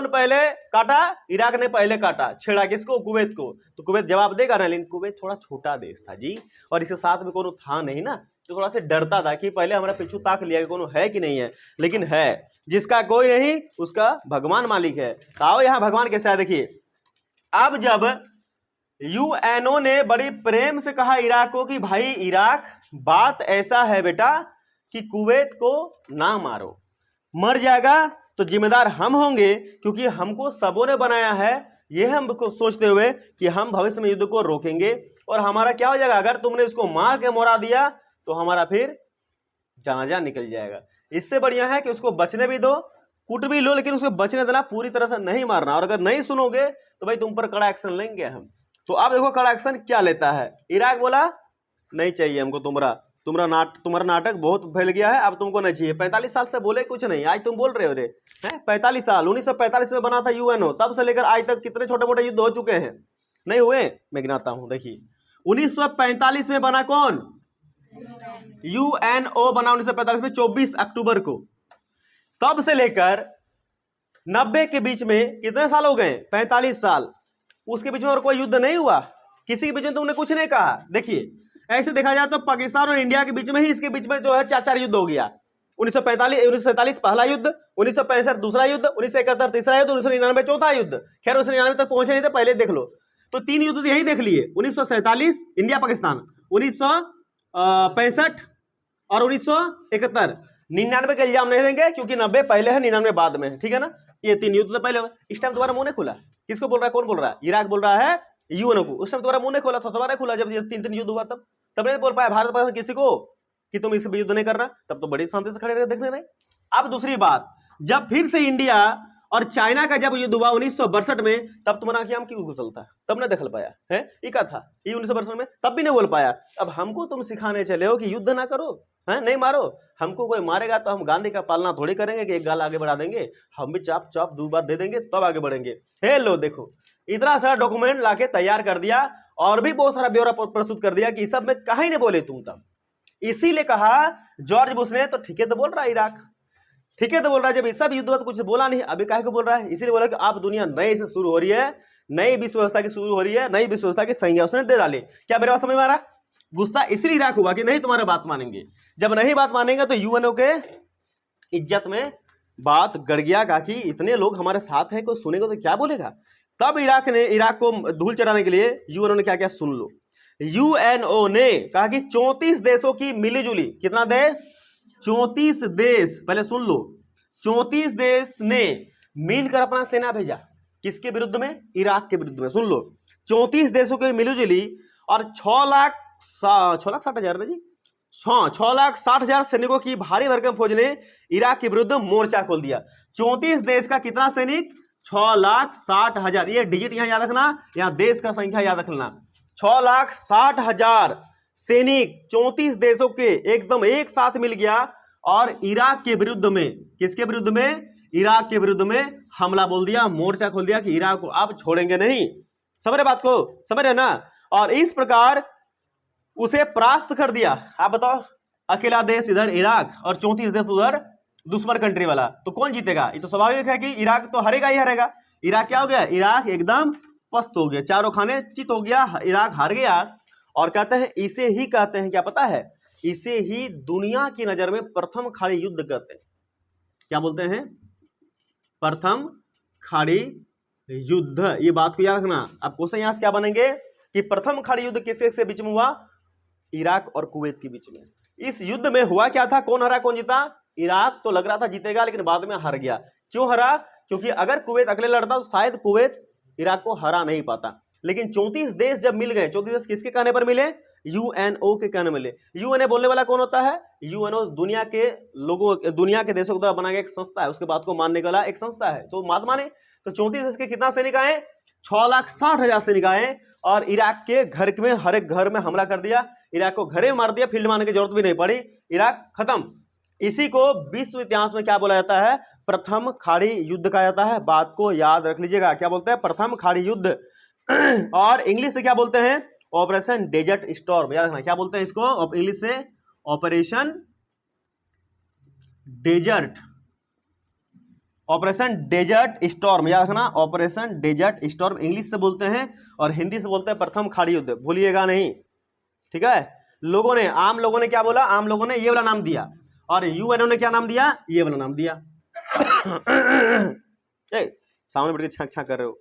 पहले काटा, इराक ने पहले काटा, छेड़ा किसको, कुवैत को। तो कुवैत जवाब देगा ना, लेकिन कुवैत थोड़ा छोटा देश था जी, और इसके साथ में कोनो था नहीं ना, तो थोड़ा सा डरता था कि पहले हमारा पीछू ताक लिया कि कौन है कि नहीं है, लेकिन है, जिसका कोई नहीं उसका भगवान मालिक है। तो आओ यहाँ भगवान कैसे है देखिए। अब जब यूएनओ ने बड़ी प्रेम से कहा इराक को कि भाई इराक, बात ऐसा है बेटा कि कुवैत को ना मारो, मर जाएगा तो जिम्मेदार हम होंगे, क्योंकि हमको सबों ने बनाया है, ये हमको सोचते हुए कि हम भविष्य में युद्ध को रोकेंगे और हमारा क्या हो जाएगा, अगर तुमने उसको मार के मोड़ा दिया तो हमारा फिर जनाजा निकल जाएगा। इससे बढ़िया है कि उसको बचने भी दो, कूट भी लो, लेकिन उसको बचने देना, पूरी तरह से नहीं मारना, और अगर नहीं सुनोगे तो भाई तुम पर कड़ा एक्शन लेंगे हम। तो अब देखो कड़ा एक्शन क्या लेता है। इराक बोला नहीं चाहिए हमको तुम्हारा नाटक बहुत फैल गया है, अब तुमको नहीं चाहिए। 45 साल से बोले कुछ नहीं, आज तुम बोल रहे हो रे हैं। 45 साल 1945 में बना था यूएनओ, तब से लेकर आज तक कितने छोटे मोटे युद्ध हो चुके हैं, नहीं हुए? मैं गिनाता हूं, देखिए 1945 में बना कौन, यूएनओ बना 1945 में 24 अक्टूबर को। तब से लेकर 90 के बीच में कितने साल हो गए, 45 साल। उसके बीच में और कोई युद्ध नहीं हुआ, किसी के बीच में तुमने कुछ नहीं कहा। देखिए ऐसे देखा जाए तो पाकिस्तान और इंडिया के बीच में ही, इसके बीच में जो है 4 युद्ध हो गया। 1947 पहला युद्ध, 1965 दूसरा युद्ध, 1971 तीसरा युद्ध, 1999 चौथा युद्ध। खैर 1999 तक पहुंचे नहीं थे, पहले देख लो। तो 3 युद्ध यही देख लिए, 1947 इंडिया पाकिस्तान, 1965 और 1971। 99 का इल्जाम नहीं देंगे क्योंकि 90 पहले है, 99 बाद में है, ठीक है ना। ये 3 युद्ध तो पहले हो। इस टाइम दोबारा मुंह नहीं खुला, किसको बोल रहा है, कौन बोल रहा है, इराक बोल रहा है यूएनओ को। उस टाइम दोबारा मुंह नहीं खोला था, दोबारा खुला जब 3 युद्ध हुआ, तब नहीं बोल पाया भारत पाकिस्तान किसी को कि तुम इस युद्ध नहीं करना, तब तो बड़ी शांति से खड़े रहे देखने रहे। अब दूसरी बात, जब फिर से इंडिया और चाइना का जब युद्ध हुआ 1962 में, तब तुम्हारा क्या क्यों घुसलता, तब नहीं देख पाया है, ये क्या था ये 1962 में, तब भी नहीं बोल पाया। अब हमको तुम सिखाने चले हो कि युद्ध ना करो, है नहीं मारो। हमको कोई मारेगा तो हम गांधी का पालना थोड़ी करेंगे कि एक गाल आगे बढ़ा देंगे, हम भी चाप चाप 2 बार दे देंगे तब आगे बढ़ेंगे। हे लो देखो, इतना सारा डॉक्यूमेंट लाके तैयार कर दिया और भी बहुत सारा ब्यौरा प्रस्तुत कर दिया कि सब में कहीं नहीं बोले तुम तब। इसीलिए कहा जॉर्ज बुश ने, तो ठीक है तो बोल रहा है इराक, ठीक है तो बोल रहा है, जब इस सब युद्ध तो कुछ बोला नहीं, अभी काहे को बोल रहा है, इसीलिए बोला कि आप दुनिया नई से शुरू हो रही है, नई विश्व व्यवस्था की शुरू हो रही है, नई विश्व व्यवस्था की संज्ञा उसने दे डाली। क्या मेरे बात समझ में आ रहा? गुस्सा इसलिए इराक हुआ कि नहीं तुम्हारे बात मानेंगे, जब नहीं बात मानेंगे तो यूएनओ के इज्जत में बात गड़ गया, कहा कि इतने लोग हमारे साथ हैं, कोई सुनेगा तो क्या बोलेगा। तब इराक को धूल चढ़ाने के लिए यूएनओ ने क्या किया, सुन लो। यूएनओ ने कहा कि 34 देशों की मिलीजुली, कितना देश, 34 देश, पहले सुन लो, 34 देश ने मिलकर अपना सेना भेजा, किसके विरुद्ध में, इराक के विरुद्ध में। सुन लो, 34 देशों की मिलीजुली और 6,60,000 जी, 6,60,000 सैनिकों की भारी भरकम फौज ने इराक के विरुद्ध मोर्चा खोल दिया। 34 देश का कितना सैनिक, 6,60,000। ये डिजिट यहां याद रखना, यहां देश का संख्या याद रखना। 6,60,000 सैनिक 34 देशों के एकदम एक साथ मिल गया और इराक के विरुद्ध में, किसके विरुद्ध में, इराक के विरुद्ध में हमला बोल दिया, मोर्चा खोल दिया कि इराक को अब छोड़ेंगे नहीं। समझ रहे बात को, समझ रहे ना। और इस प्रकार उसे परास्त कर दिया। आप बताओ, अकेला देश इधर इराक और 34 देश उधर दुश्मन कंट्री वाला, तो कौन जीतेगा? ये तो स्वाभाविक है कि इराक तो हारेगा ही हारेगा। इराक क्या हो गया, इराक एकदम पस्त हो गया, चारों खाने चित हो गया, इराक हार गया। और कहते हैं, इसे ही कहते हैं, क्या पता है, इसे ही दुनिया की नजर में प्रथम खाड़ी युद्ध कहते हैं। क्या बोलते हैं, प्रथम खाड़ी युद्ध। ये बात को याद रखना। अब क्वेश्चन यहां से क्या बनेंगे कि प्रथम खाड़ी युद्ध किसके बीच में हुआ, इराक और कुवैत के बीच में। इस युद्ध में हुआ क्या था, कौन हरा कौन जीता? इराक तो लग रहा था जीतेगा, लेकिन बाद में हार गया। क्यों हरा? क्योंकि अगर कुवैत अकेले लड़ता तो शायद कुवैत इराक को हरा नहीं पाता। लेकिन 34 देश जब मिल गए, 34 देश किसके कहने पर मिले, यूएनओ के कहने मिले। यूएनओ बोलने वाला कौन होता है? यूएनओ दुनिया के लोगों, दुनिया के देशों के द्वारा बनाया गया एक संस्था है, उसके बात को मानने वाला एक संस्था है। तो बात माने तो 34 देश के कितना सैनिक आए, 6,60,000 सैनिक आए और इराक के घर में, हर एक घर में हमला कर दिया, इराक को घरे मार दिया, फील्ड मारने की जरूरत भी नहीं पड़ी, इराक खत्म। इसी को विश्व इतिहास में क्या बोला जाता है, प्रथम खाड़ी युद्ध कहा जाता है। बात को याद रख लीजिएगा, क्या बोलते हैं, प्रथम खाड़ी युद्ध। और इंग्लिश से क्या बोलते हैं, ऑपरेशन डेजर्ट स्टॉर्म। याद रखना, क्या बोलते हैं इसको, इंग्लिश से operation desert, operation desert storm. याद रखना, ऑपरेशन डेजर्ट स्टॉर्म इंग्लिश से बोलते हैं और हिंदी से बोलते हैं प्रथम खाड़ी युद्ध, भूलिएगा नहीं, ठीक है। लोगों ने, आम लोगों ने क्या बोला, आम लोगों ने ये वाला नाम दिया, और यूएनओ ने क्या नाम दिया, ये वाला नाम दिया। सामने बैठ के छाक छाक कर रहे हो।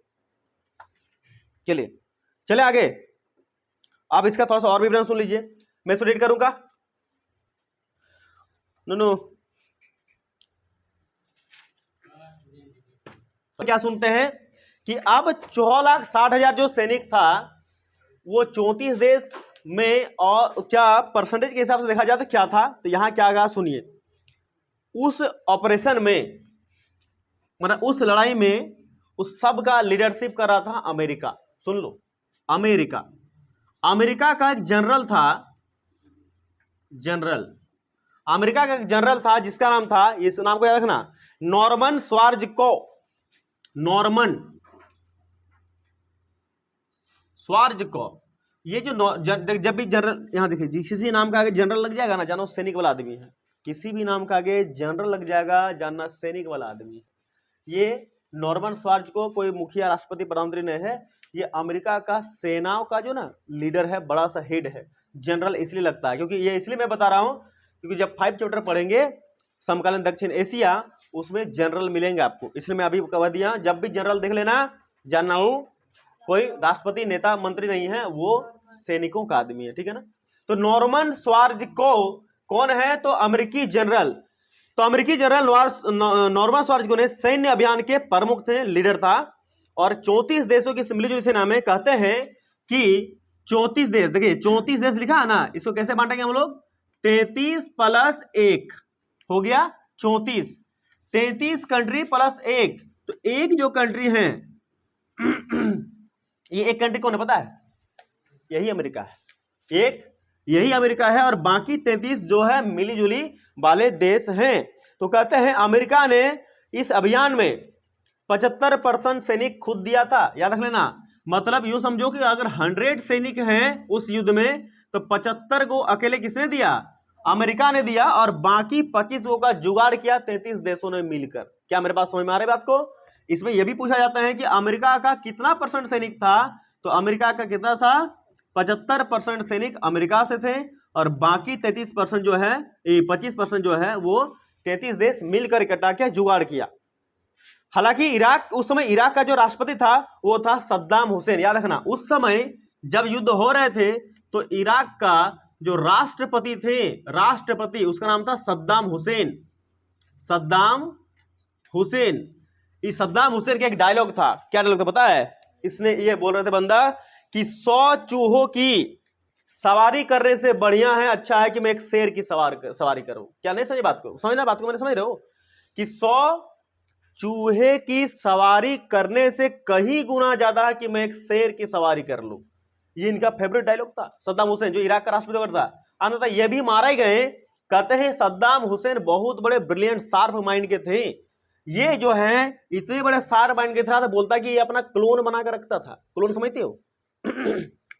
चलिए चले आगे। आप इसका थोड़ा सा और विवरण सुन लीजिए, मैं इसको रीड करूंगा। नो क्या सुनते हैं कि अब 4,60,000 जो सैनिक था वो 34 देश में, और क्या परसेंटेज के हिसाब से देखा जाए तो क्या था, तो यहां क्या कहा सुनिए। उस ऑपरेशन में, मतलब उस लड़ाई में, उस सब का लीडरशिप कर रहा था अमेरिका। सुन लो, अमेरिका, अमेरिका का एक जनरल था, जनरल, अमेरिका का एक जनरल था जिसका नाम था, इस नाम को याद रखना, नॉर्मन स्वार्जको। नॉर्मन स्वार्जको। ये जो जब भी जनरल, यहां देखिए, किसी नाम का आगे जनरल लग जाएगा ना, जानो सैनिक वाला आदमी है। किसी भी नाम का आगे जनरल लग जाएगा, जानना सैनिक वाला आदमी है। ये नॉर्मन स्वार्जको कोई मुखिया, राष्ट्रपति, प्रधानमंत्री नहीं है, ये अमेरिका का सेनाओं का जो ना लीडर है, बड़ा सा हेड है। जनरल इसलिए लगता है, क्योंकि ये इसलिए मैं बता रहा हूं, क्योंकि जब 5 चैप्टर पढ़ेंगे समकालीन दक्षिण एशिया, उसमें जनरल मिलेंगे आपको, इसलिए मैं अभी कह दिया, जब भी जनरल देख लेना, जानना हूं कोई राष्ट्रपति, नेता, मंत्री नहीं है, वो सैनिकों का आदमी है, ठीक है ना। तो नॉर्मन स्वार्जको कौन है, तो अमेरिकी जनरल। तो अमेरिकी जनरल नॉर्मन स्वार्जको ने सैन्य अभियान के प्रमुख थे, लीडर था, और 34 देशों की मिलीजुली सेना में कहते हैं कि 34 देश, देखिए 34 देश लिखा है ना, इसको कैसे बांटेंगे हम लोग, 33 + 1 हो गया 34, 33 कंट्री + 1, तो एक जो कंट्री है ये एक कंट्री कौन है पता है, यही अमेरिका है, एक यही अमेरिका है, और बाकी 33 जो है मिलीजुली वाले देश हैं। तो कहते हैं अमेरिका ने इस अभियान में 75% सैनिक खुद दिया था, याद रख लेना। मतलब यूं समझो कि अगर 100 सैनिक हैं उस युद्ध में, तो 75 को अकेले किसने दिया, अमेरिका ने दिया, और बाकी 25 का जुगाड़ किया 33 देशों ने मिलकर। क्या मेरे पास समझ में आ रही बात को। इसमें यह भी पूछा जाता है कि अमेरिका का कितना % सैनिक था, तो अमेरिका का कितना था, 75% सैनिक अमेरिका से थे, और बाकी 33% जो है, 25% जो है वो 33 देश मिलकर इकट्ठा किया, जुगाड़ किया। हालांकि इराक, उस समय इराक का जो राष्ट्रपति था वो था सद्दाम हुसैन, याद रखना। उस समय जब युद्ध हो रहे थे तो इराक का जो राष्ट्रपति थे, राष्ट्रपति उसका नाम था सद्दाम हुसैन, सद्दाम हुसैन। इस सद्दाम हुसैन का एक डायलॉग था, क्या डायलॉग था पता है, इसने ये बोल रहे थे बंदा कि 100 चूहों की सवारी करने से बढ़िया है, अच्छा है कि मैं एक शेर की सवारी करूं। क्या नहीं समझे बात को, समझना बात को, मैंने समझ रहे हो कि 100 चूहे की सवारी करने से कहीं गुना ज्यादा है कि मैं एक शेर की सवारी कर लूं। ये इनका फेवरेट डायलॉग था, सद्दाम हुसैन जो इराक का राष्ट्रपति था। अन्यथा ये भी मारा ही गए। कहते हैं सद्दाम हुसैन बहुत बड़े ब्रिलियंट शार्प माइंड के थे। ये जो है इतने बड़े शार्प माइंड के था, तो बोलता कि ये अपना क्लोन बना कर रखता था। क्लोन समझते हो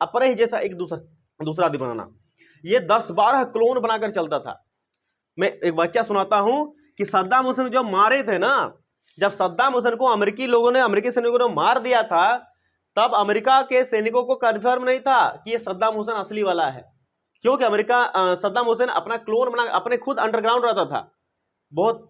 अपने ही जैसा एक दूसरा आदमी बनाना। ये 10-12 क्लोन बनाकर चलता था। मैं एक वाक्य सुनाता हूं कि सद्दाम हुसैन जो मारे थे ना, जब सद्दाम हुसैन को अमेरिकी लोगों ने, अमेरिकी सैनिकों ने मार दिया था, तब अमेरिका के सैनिकों को कंफर्म नहीं था कि ये सद्दाम हुसैन असली वाला है, क्योंकि सद्दाम हुसैन अपना क्लोन बना, अपने खुद अंडरग्राउंड रहता था। बहुत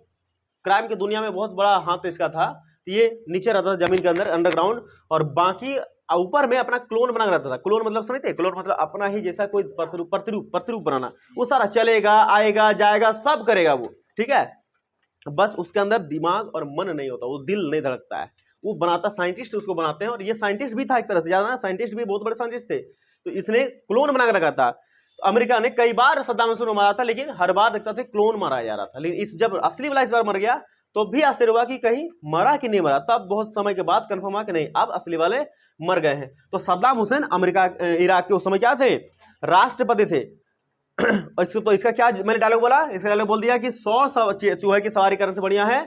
क्राइम की दुनिया में बहुत बड़ा हाथ इसका था। ये नीचे रहता था जमीन के अंदर, अंडरग्राउंड, और बाकी ऊपर में अपना क्लोन बना रहता था। क्लोन मतलब समझते, क्लोन मतलब अपना ही जैसा कोई प्रतिरूप बनाना। वो सारा चलेगा, आएगा, जाएगा, सब करेगा वो, ठीक है। बस उसके अंदर दिमाग और मन नहीं होता, वो दिल नहीं धड़कता है, वो बनाता साइंटिस्ट उसको बनाते हैं। और ये साइंटिस्ट भी था एक तरह से, ज्यादा ना, साइंटिस्ट भी बहुत बड़े साइंटिस्ट थे। तो इसने क्लोन बना कर रखा था। तो अमेरिका ने कई बार सद्दाम हुसैन को मारा था, लेकिन हर बार देखता था क्लोन मारा जा रहा था। लेकिन इस जब असली वाला इस बार मर गया, तो भी आश्चर्य हुआ कि कहीं मरा कि नहीं मरा। तब बहुत समय के बाद कंफर्म हुआ कि नहीं, अब असली वाले मर गए हैं। तो सद्दाम हुसैन अमेरिका, इराक के उस समय क्या थे, राष्ट्रपति थे। तो इसका क्या मैंने डायलॉग बोला, इसका डायलॉग बोल दिया कि 100 चूहे की सवारी करने से बढ़िया है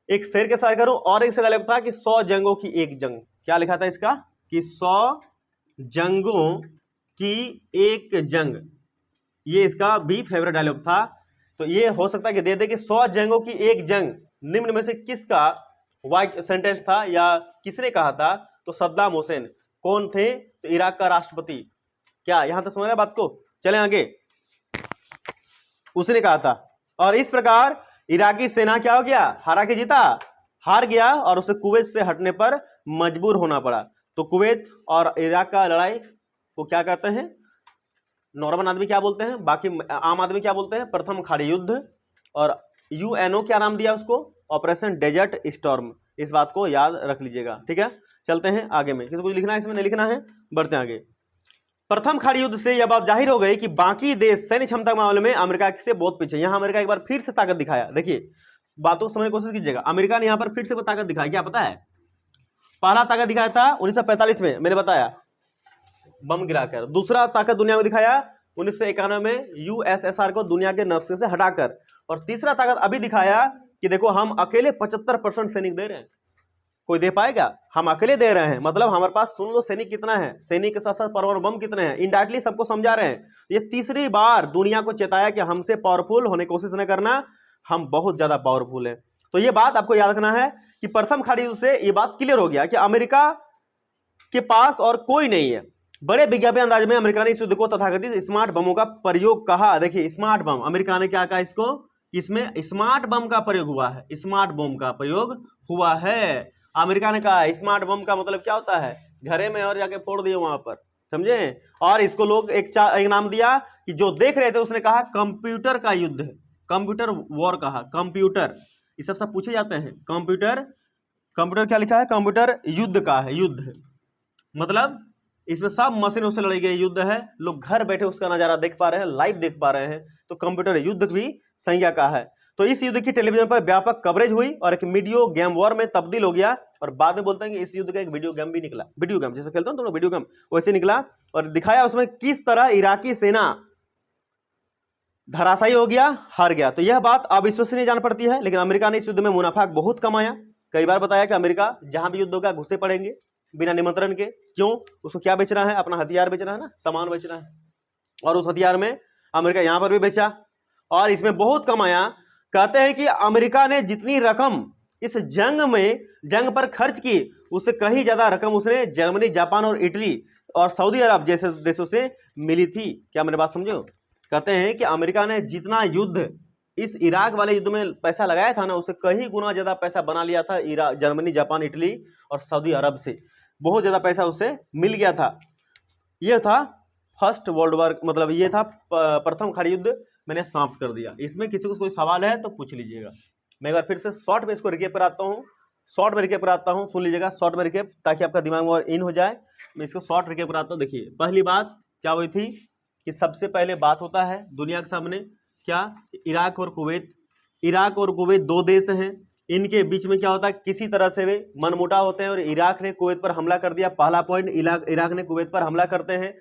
एक शेर की सवारी करूं। और एक डायलॉग था कि 100 जंगों की एक जंग। क्या लिखा था इसका, कि 100 जंगों की एक जंग। ये इसका भी फेवरेट डायलॉग था। तो ये हो सकता है कि दे दे कि 100 जंगों की एक जंग निम्न में से किसका वाक्य सेंटेंस था या किसने कहा था, तो सद्दाम हुसैन। कौन थे, तो इराक का राष्ट्रपति। क्या यहां तक समझ रहे बात को। चले आगे, उसने कहा था। और इस प्रकार इराकी सेना क्या हो गया, हारा के जीता, हार गया और उसे कुवैत से हटने पर मजबूर होना पड़ा। तो कुवैत और इराक का लड़ाई को क्या कहते हैं, नॉर्मल आदमी क्या बोलते हैं, बाकी आम आदमी क्या बोलते हैं, प्रथम खाड़ी युद्ध। और यूएनओ क्या नाम दिया उसको, ऑपरेशन डेजर्ट स्टॉर्म। इस बात को याद रख लीजिएगा, ठीक है। चलते हैं आगे में, किसी को लिखना है इसमें, नहीं लिखना है, बढ़ते हैं आगे। प्रथम खाड़ी युद्ध से यह बात जाहिर हो गई कि बाकी देश सैन्य क्षमता के मामले में अमेरिका से बहुत पीछे। यहां अमेरिका एक बार फिर से ताकत दिखाया। देखिए बातों को समझने की कोशिश कीजिएगा, अमेरिका ने यहां पर फिर से ताकत दिखाई। क्या पता है, पहला ताकत दिखाया था 1945 में, मैंने बताया बम गिराकर। दूसरा ताकत दुनिया को दिखाया 1991 में यूएसएसआर को दुनिया के नक्शे से हटाकर। और तीसरा ताकत अभी दिखाया कि देखो हम अकेले 75% सैनिक दे रहे हैं। कोई दे पाएगा, हम अकेले दे रहे हैं, मतलब हमारे पास सुन लो सैनिक कितना है, सैनिक के साथ साथ परमाणु बम कितने हैं, इनडायरेक्टली सबको समझा रहे हैं। ये तीसरी बार दुनिया को चेताया कि हमसे पावरफुल होने की कोशिश न करना, हम बहुत ज्यादा पावरफुल हैं। तो ये बात आपको याद रखना है कि प्रथम खाड़ी युद्ध से ये बात क्लियर हो गया कि अमेरिका के पास और कोई नहीं है। बड़े विज्ञापन अंदाज में अमेरिका ने इस युद्ध को तथाकथित स्मार्ट बमों का प्रयोग कहा। देखिए स्मार्ट बम, अमेरिका ने क्या कहा इसको, इसमें स्मार्ट बम का प्रयोग हुआ है, स्मार्ट बम का प्रयोग हुआ है। अमेरिका ने कहा स्मार्ट बम का मतलब क्या होता है, घरे में और जाके फोड़ दिए वहां पर, समझे। और इसको लोग एक नाम दिया कि जो देख रहे थे उसने कहा कंप्यूटर का युद्ध है, कंप्यूटर वॉर कहा, कंप्यूटर, ये सब पूछे जाते हैं। कंप्यूटर, कंप्यूटर क्या लिखा है, कंप्यूटर युद्ध का है, युद्ध मतलब इसमें सब मशीनों से लड़ी गई युद्ध है। लोग घर बैठे उसका नजारा देख पा रहे हैं, लाइव देख पा रहे हैं। तो कंप्यूटर युद्ध भी संज्ञा का है। तो इस युद्ध की टेलीविजन पर व्यापक कवरेज हुई और एक वीडियो गेम वॉर में तब्दील हो गया। और बाद में बोलते हैं कि इस युद्ध का एक वीडियो गेम भी निकला, वीडियो गेम जैसे खेलते हो तुम लोग वीडियो गेम, वैसे निकला। और दिखाया उसमें किस तरह इराकी सेना धराशायी हो गया, हार गया। तो यह बात अविश्वसनीय जान पड़ती है, लेकिन अमेरिका ने इस युद्ध में मुनाफा बहुत कमाया। कई बार बताया कि अमेरिका जहां भी युद्ध होगा घुसे पड़ेंगे बिना निमंत्रण के। क्यों, उसको क्या बेचना है, अपना हथियार बेचना है ना, सामान बेचना है। और उस हथियार में अमेरिका यहां पर भी बेचा और इसमें बहुत कमाया। कहते हैं कि अमेरिका ने जितनी रकम इस जंग पर खर्च की, उससे कहीं ज्यादा रकम उसने जर्मनी, जापान और इटली और सऊदी अरब जैसे देशों से मिली थी। क्या मेरी बात समझो। कहते हैं कि अमेरिका ने जितना युद्ध इस इराक वाले युद्ध में पैसा लगाया था ना, उससे कहीं गुना ज्यादा पैसा बना लिया था इराक, जर्मनी, जापान, इटली और सऊदी अरब से। बहुत ज्यादा पैसा उससे मिल गया था। यह था फर्स्ट वर्ल्ड वॉर, मतलब ये था प्रथम खाड़ी युद्ध। मैंने समाप्त कर दिया। इसमें किसी को कोई सवाल है तो पूछ लीजिएगा। मैं एक बार फिर से शॉर्ट में इसको रिकेप कराता हूँ, शॉर्ट में रिकेप कराता हूँ, सुन लीजिएगा शॉर्ट में रिकेप, ताकि आपका दिमाग में और इन हो जाए। मैं इसको शॉर्ट रिकेप कराता हूँ। देखिए पहली बात क्या हुई थी कि सबसे पहले बात होता है दुनिया के सामने क्या, इराक और कुवैत। इराक और कुवैत दो देश हैं, इनके बीच में क्या होता है, किसी तरह से वे मनमुटाव होते हैं और इराक ने कुवैत पर हमला कर दिया। पहला पॉइंट, इराक ने कुवैत पर हमला करते हैं।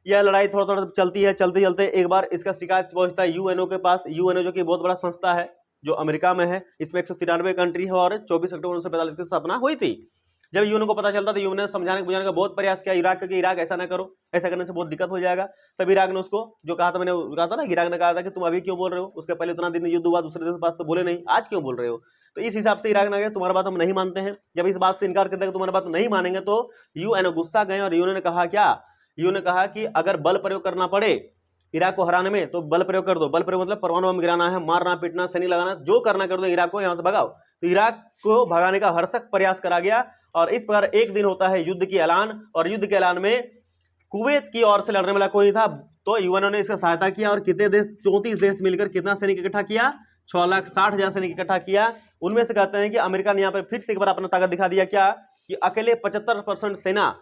यह लड़ाई थोड़ा थोड़ा चलती है, चलते चलते एक बार इसका शिकायत पहुंचता है यूएनओ के पास। यूएनओ जो कि बहुत बड़ा संस्था है जो अमेरिका में है, इसमें 193 कंट्री है और 24 अक्टूबर 1945 की स्थापना हुई थी। जब यूएनओ को पता चलता तो यूएनओ ने समझाने बुझाने का बहुत प्रयास किया इराक कि इराक ऐसा ना करो, ऐसा करने से बहुत दिक्कत हो जाएगा। तब इराक ने उसको जो कहा था, मैंने कहा था ना, इराक ने कहा था कि तुम अभी क्यों बोल रहे हो, उसके पहले इतना दिन युद्ध हुआ, दूसरे देश के पास तो बोले नहीं, आज क्यों बोल रहे हो। तो इस हिसाब से इराक ने कहा तुम्हारा बात हम नहीं मानते हैं। जब इस बात से इनकार करते हैं तुम्हारी बात नहीं मानेंगे तो यूएनओ गुस्सा गए और यूएनओ ने कहा क्या, यूएनओ ने कहा कि अगर बल प्रयोग करना पड़े इराक को हराने में तो बल प्रयोग कर दो। बल प्रयोग मतलब परमाणु बम गिराना है, मारना पीटना, सैनिक लगाना, जो करना कर दो, इराक को यहां से भगाओ। तो इराक को भगाने का हरसक प्रयास करा गया और इस प्रकार एक दिन होता है युद्ध की ऐलान। और युद्ध के ऐलान में कुवैत की ओर से लड़ने वाला कोई नहीं था, तो यूएनओ ने इसका सहायता किया। और कितने देश, 34 देश मिलकर कितना सैनिक इकट्ठा किया, 6,60,000 सैनिक इकट्ठा किया। उनमें से कहते हैं कि अमेरिका ने यहाँ पर फिर से एक बार अपना ताकत दिखा दिया। क्या कि अकेले 75% सेना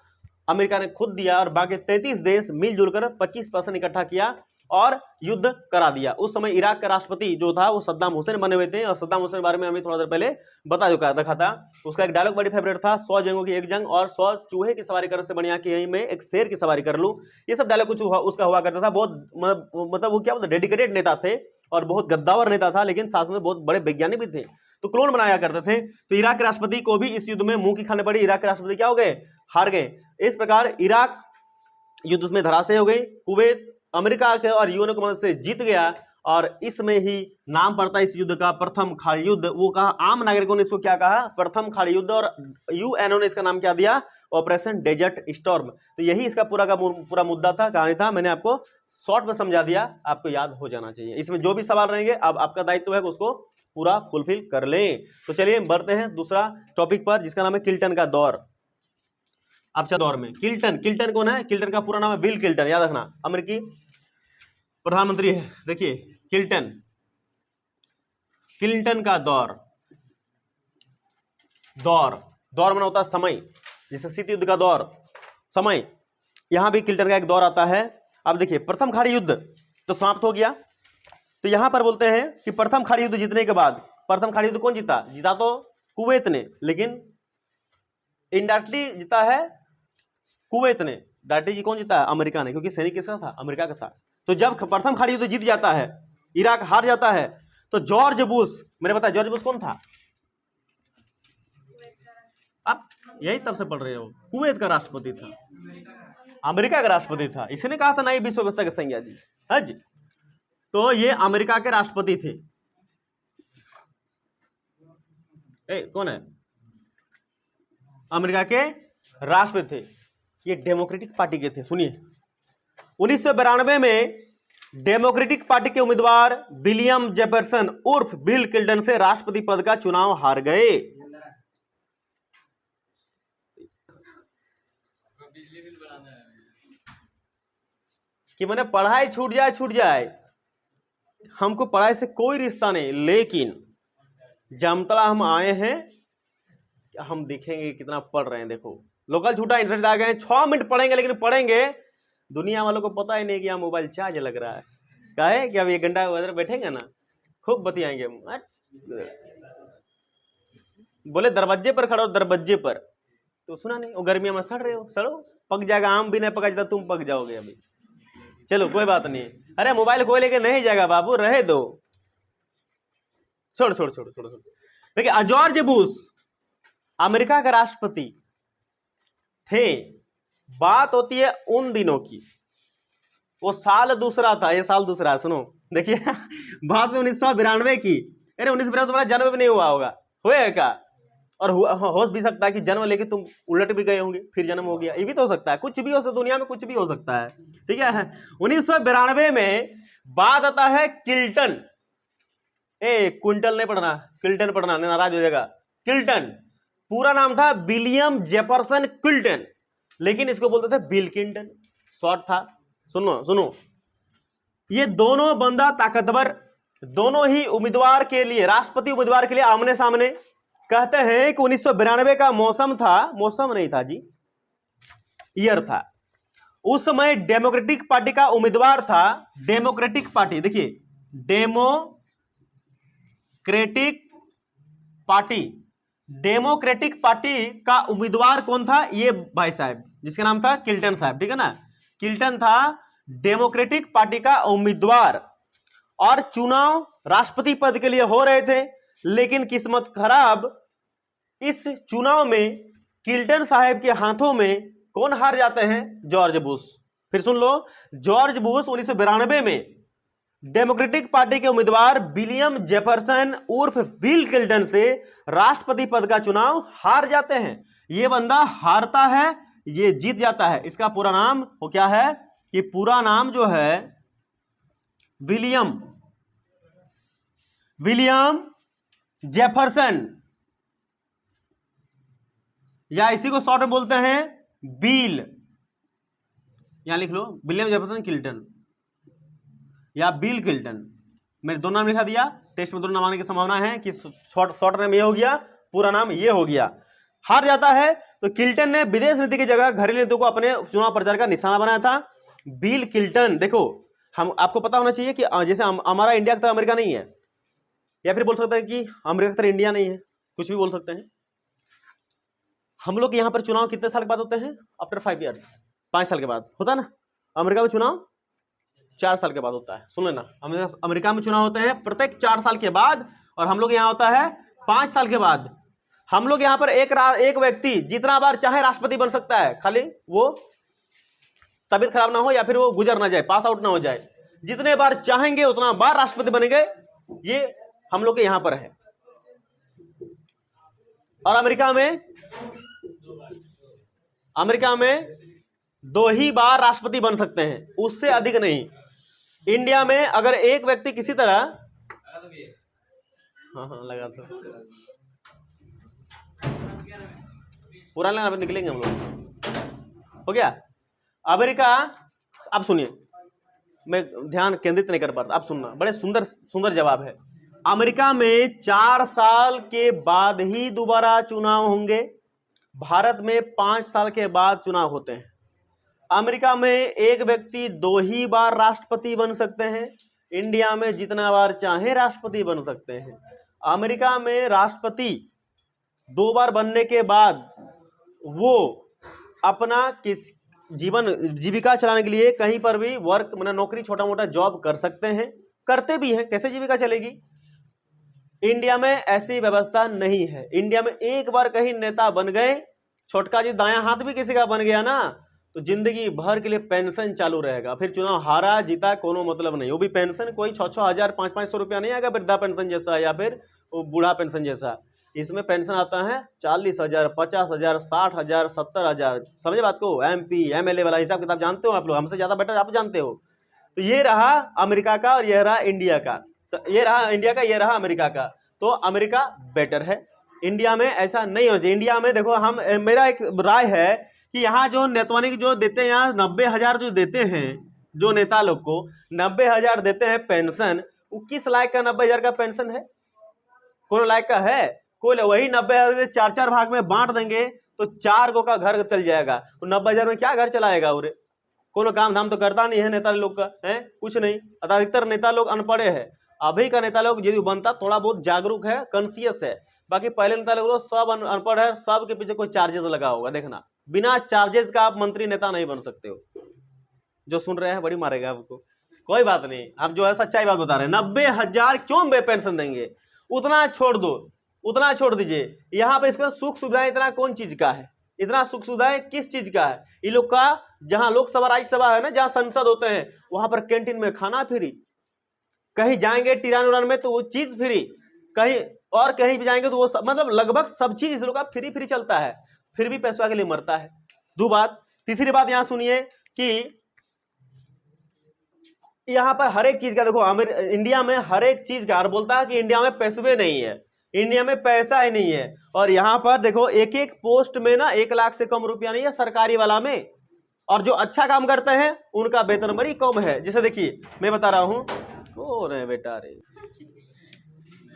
अमेरिका ने खुद दिया और बाकी 33 देश मिलजुल कर 25% इकट्ठा किया और युद्ध करा दिया। उस समय इराक का राष्ट्रपति जो था वो सद्दाम हुसैन बने हुए थे और सद्दाम हुसैन के बारे में हमें थोड़ा देर पहले बता रखा था। उसका एक डायलॉग बड़ी फेवरेट था, 100 जंगों की एक जंग और 100 चूहे की सवारी करने से बढ़िया कि यहीं में एक शेर की सवारी कर लूं। ये सब डायलॉग कुछ उसका हुआ करता था। बहुत मतलब वो क्या बोलते, डेडिकेटेड नेता थे और बहुत गद्दावर नेता था, लेकिन साथ में बहुत बड़े वैज्ञानिक भी थे, तो क्लोन बनाया करते थे। तो इराक के राष्ट्रपति को भी इस युद्ध में मुंह की खाने पड़ी। इराक के राष्ट्रपति क्या हो गए, हार गए। इस प्रकार इराक युद्ध में धराशायी हो गई। कुवैत अमेरिका के और यूएनओ की मदद से जीत गया और इसमें ही नाम पड़ता है इस युद्ध का प्रथम खाड़ी युद्ध। वो कहा, आम नागरिकों ने इसको क्या कहा, प्रथम खाड़ी युद्ध, और यूएनओ ने इसका नाम क्या दिया, ऑपरेशन डेजर्ट स्टॉर्म। तो यही इसका पूरा का पूरा मुद्दा था, कहानी था। मैंने आपको शॉर्ट में समझा दिया, आपको याद हो जाना चाहिए। इसमें जो भी सवाल रहेंगे अब आपका दायित्व है कि उसको पूरा फुलफिल कर लें। तो चलिए बढ़ते हैं दूसरा टॉपिक पर, जिसका नाम है किल्टन का दौर। अच्छा, दौर में किल्टन कौन है, किल्टन का पूरा नाम है बिल किल्टन, याद रखना, अमेरिकी प्रधानमंत्री है। देखिए किल्टन का दौर माना होता है समय, जैसे शीत युद्ध का दौर समय, यहां भी किल्टन का एक दौर आता है। अब देखिए प्रथम खाड़ी युद्ध तो समाप्त हो गया, तो यहां पर बोलते हैं कि प्रथम खाड़ी युद्ध जीतने के बाद, प्रथम खाड़ी युद्ध कौन जीता तो कुवैत ने, लेकिन इनडायरेक्टली जीता है कुवैत ने, डायरेक्टली कौन जीता है, अमेरिका ने, क्योंकि सैनिक किसका था, अमेरिका का था। तो जब प्रथम खाड़ी युद्ध जीत जाता है, इराक हार जाता है, तो जॉर्ज बुश, मैंने बताया जॉर्ज बुश कौन था, आप यही तब से पढ़ रहे हो, कुवैत का राष्ट्रपति था, अमेरिका का राष्ट्रपति था। इसने कहा था नई विश्व व्यवस्था के संज्ञा जी, है जी। तो ये अमेरिका के राष्ट्रपति थे। कौन है, अमेरिका के राष्ट्रपति थे, ये डेमोक्रेटिक पार्टी के थे। सुनिए 1992 में डेमोक्रेटिक पार्टी के उम्मीदवार विलियम जेफरसन उर्फ बिल किल्टन से राष्ट्रपति पद का चुनाव हार गए। कि मैंने पढ़ाई छूट जाए, हमको पढ़ाई से कोई रिश्ता नहीं, लेकिन जामतला हम आए हैं, हम देखेंगे कितना पढ़ रहे हैं। देखो लोकल झूठा इंटरेस्ट आ गए, 6 मिनट पढ़ेंगे, लेकिन पढ़ेंगे, दुनिया वालों को पता ही नहीं कि यहाँ मोबाइल चार्ज लग रहा है। क्या है कि अब 1 घंटा उधर बैठेंगे ना, खूब बतियाएंगे। बोले दरवाजे पर खड़ो, दरवाजे पर, तो सुना नहीं, वो गर्मियों में सड़ रहे हो, सड़ो, पक जाएगा, आम भी नहीं पका जाता, तुम पक जाओगे अभी। चलो कोई बात नहीं, अरे मोबाइल कोई लेके नहीं जाएगा बाबू, रहे दो, छोड़। देखिए जॉर्ज बुश अमेरिका का राष्ट्रपति थे। बात होती है उन दिनों की, वो साल दूसरा था, ये साल दूसरा है। सुनो देखिए बात 1992 की, अरे 1992 तुम्हारा जन्म भी नहीं हुआ होगा, हुए क्या, और हो भी सकता है कि जन्म लेके तुम उलट भी गए होंगे, फिर जन्म हो गया, ये भी तो हो सकता है, कुछ भी हो सकता है, दुनिया में कुछ भी हो सकता है, ठीक है। 1992 में बात आता है किल्टन, क्विंटल नहीं पढ़ना, किल्टन पढ़ना, नाराज हो जाएगा। किल्टन पूरा नाम था विलियम जेफरसन किल्टन, लेकिन इसको बोलते थे बिल किल्टन, शॉर्ट था। सुनो ये दोनों बंदा ताकतवर, दोनों ही उम्मीदवार के लिए, राष्ट्रपति उम्मीदवार के लिए आमने सामने। कहते हैं कि 1992 का मौसम नहीं था जी, ईयर था। उस समय डेमोक्रेटिक पार्टी का उम्मीदवार था, डेमोक्रेटिक पार्टी, देखिए डेमोक्रेटिक पार्टी का उम्मीदवार कौन था, ये भाई साहब, जिसका नाम था किल्टन साहब, ठीक है ना, किल्टन था डेमोक्रेटिक पार्टी का उम्मीदवार, और चुनाव राष्ट्रपति पद के लिए हो रहे थे। लेकिन किस्मत खराब, इस चुनाव में किल्टन साहब के हाथों में कौन हार जाते हैं, जॉर्ज बुश। फिर सुन लो, जॉर्ज बुश 1992 में डेमोक्रेटिक पार्टी के उम्मीदवार विलियम जेफरसन उर्फ बिल किल्टन से राष्ट्रपति पद का चुनाव हार जाते हैं। ये बंदा हारता है, ये जीत जाता है। इसका पूरा नाम वो क्या है, कि पूरा नाम जो है विलियम जेफरसन, या इसी को शॉर्ट में बोलते हैं बिल, यहां लिख लो विलियम जेफरसन किल्टन या बिल किल्टन। मैंने दो नाम लिखा दिया, टेस्ट में दोनों नाम आने की संभावना है कि शॉर्ट नाम ये हो गया, पूरा नाम ये हो गया। हार जाता है तो किल्टन ने विदेश नीति की जगह घरेलू नीति को अपने चुनाव प्रचार का निशाना बनाया था। बिल किल्टन, देखो हम आपको पता होना चाहिए कि जैसे हमारा इंडिया की तरह अमेरिका नहीं है, या फिर बोल सकते हैं कि अमेरिका की तरह इंडिया नहीं है, कुछ भी बोल सकते हैं। हम लोग यहाँ पर चुनाव कितने साल के बाद होते हैं, आफ्टर 5 ईयर्स, 5 साल के बाद होता है ना। अमेरिका में चुनाव 4 साल के बाद होता है, सुन लेना, अमेरिका में चुनाव होते हैं प्रत्येक 4 साल के बाद, और हम लोग यहाँ होता है 5 साल के बाद। हम लोग यहाँ पर एक व्यक्ति जितना बार चाहे राष्ट्रपति बन सकता है, खाली वो तबीयत खराब ना हो या फिर वो गुजर ना जाए, पास आउट ना हो जाए। जितने बार चाहेंगे उतना बार राष्ट्रपति बनेंगे, ये हम लोग के यहां पर है। और अमेरिका में 2 ही बार राष्ट्रपति बन सकते हैं, उससे अधिक नहीं। इंडिया में अगर एक व्यक्ति किसी तरह, हाँ लगा तो पूरा लेना, निकलेंगे हम लोग, हो गया। अमेरिका, अब सुनिए, मैं ध्यान केंद्रित नहीं कर पाता, अब सुनना, बड़े सुंदर सुंदर जवाब है। अमेरिका में 4 साल के बाद ही दोबारा चुनाव होंगे, भारत में 5 साल के बाद चुनाव होते हैं। अमेरिका में एक व्यक्ति 2 ही बार राष्ट्रपति बन सकते हैं, इंडिया में जितना बार चाहे राष्ट्रपति बन सकते हैं। अमेरिका में राष्ट्रपति 2 बार बनने के बाद वो अपना जीविका चलाने के लिए कहीं पर भी वर्क, मतलब नौकरी, छोटा मोटा जॉब कर सकते हैं, करते भी हैं। कैसे जीविका चलेगी? इंडिया में ऐसी व्यवस्था नहीं है। इंडिया में एक बार कहीं नेता बन गए, छोटका जी दायां हाथ भी किसी का बन गया ना, तो जिंदगी भर के लिए पेंशन चालू रहेगा। फिर चुनाव हारा जीता कोनो मतलब नहीं, वो भी पेंशन कोई 6-6 हज़ार 500-500 रुपया नहीं आएगा वृद्धा पेंशन जैसा या फिर वो बूढ़ा पेंशन जैसा। इसमें पेंशन आता है 40,000, 50,000, 60,000, 70,000। समझे बात को? MP MLA वाला हिसाब किताब जानते हो आप लोग, हमसे ज्यादा बेटर आप जानते हो। तो ये रहा अमेरिका का और यह रहा इंडिया का, ये रहा इंडिया का, ये रहा अमेरिका का। तो अमेरिका बेटर है, इंडिया में ऐसा नहीं हो चाहिए। इंडिया में देखो, हम मेरा एक राय है कि यहाँ जो नेतवानी जो देते हैं, यहाँ 90,000 जो देते हैं, जो नेता लोग को 90,000 देते हैं पेंशन, वो किस लायक का 90,000 का पेंशन है? कौन लायक का है? कोई। वही 90,000 4-4 भाग में बांट देंगे तो 4 गो का घर चल जाएगा। तो 90,000 में क्या घर चलाएगा? उरे कोनो काम धाम तो करता नहीं है नेता लोग का, है कुछ नहीं। अधिकतर नेता लोग अनपढ़े हैं। अभी का नेता लोग यदि बनता थोड़ा बहुत जागरूक है, कॉन्शियस है। बाकी पहले नेता लोग सब अनपढ़ है, सब के पीछे कोई चार्जेस लगा होगा। देखना, बिना चार्जेस का आप मंत्री नेता नहीं बन सकते हो। जो सुन रहे हैं बड़ी मारेगा आपको, कोई बात नहीं, आप जो है सच्चाई बात बता रहे हैं। 90,000 क्यों बे पेंशन देंगे? उतना छोड़ दो, उतना छोड़ दीजिए। यहाँ पर इसका सुख सुविधाएं इतना कौन चीज का है? इतना सुख सुविधाएं किस चीज का है? ये लोग का जहां लोकसभा राज्यसभा है ना, जहां संसद होते हैं, वहां पर कैंटीन में खाना फ्री, कहीं जाएंगे टिरान उड़ान में तो वो चीज फ्री, कहीं और कहीं भी जाएंगे तो वो मतलब लगभग सब चीज इस लोग का फ्री चलता है, फिर भी पैसों के लिए मरता है। दो बात। तीसरी बात यहां सुनिए कि यहां पर हर एक चीज का देखो, इंडिया में हर एक चीज का, और बोलता है कि इंडिया में पैसे नहीं है, इंडिया में पैसा ही नहीं है। और यहां पर देखो एक एक पोस्ट में ना 1 लाख से कम रुपया नहीं है सरकारी वाला में, और जो अच्छा काम करते हैं उनका वेतन बड़ी कम है। जैसे देखिए मैं बता रहा हूं, कौन है बेटा रे,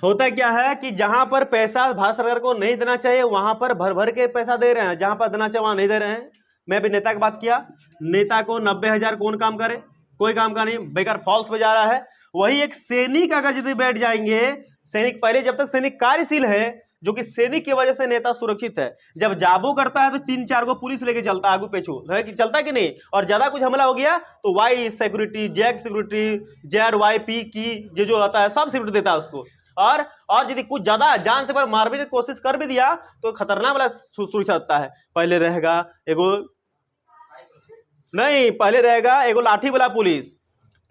होता क्या है कि जहां पर पैसा भारत सरकार को नहीं देना चाहिए वहां पर भर भर के पैसा दे रहे हैं, जहां पर देना चाहिए वहां नहीं दे रहे हैं। मैं अभी नेता की बात किया, नेता को 90,000 कौन काम करे? कोई काम का नहीं, बेकार फॉल्स पे जा रहा है। वही एक सैनिक अगर यदि बैठ जाएंगे, सैनिक पहले जब तक सैनिक कार्यशील है, जो कि सैनिक की वजह से नेता सुरक्षित है, जब जाबू करता है तो 3-4 को पुलिस लेके चलता है, आगू पेछू चलता है कि नहीं। और ज्यादा कुछ हमला हो गया तो वाई सिक्योरिटी, जैक सिक्योरिटी, JRYP की जो आता है सब सिक्योरिटी देता है उसको। और यदि कुछ ज्यादा जान से पर मारने की कोशिश कर भी दिया तो खतरनाक वाला सुरक्षा सकता है। पहले रहेगा एगो नहीं, पहले रहेगा एगो लाठी वाला पुलिस,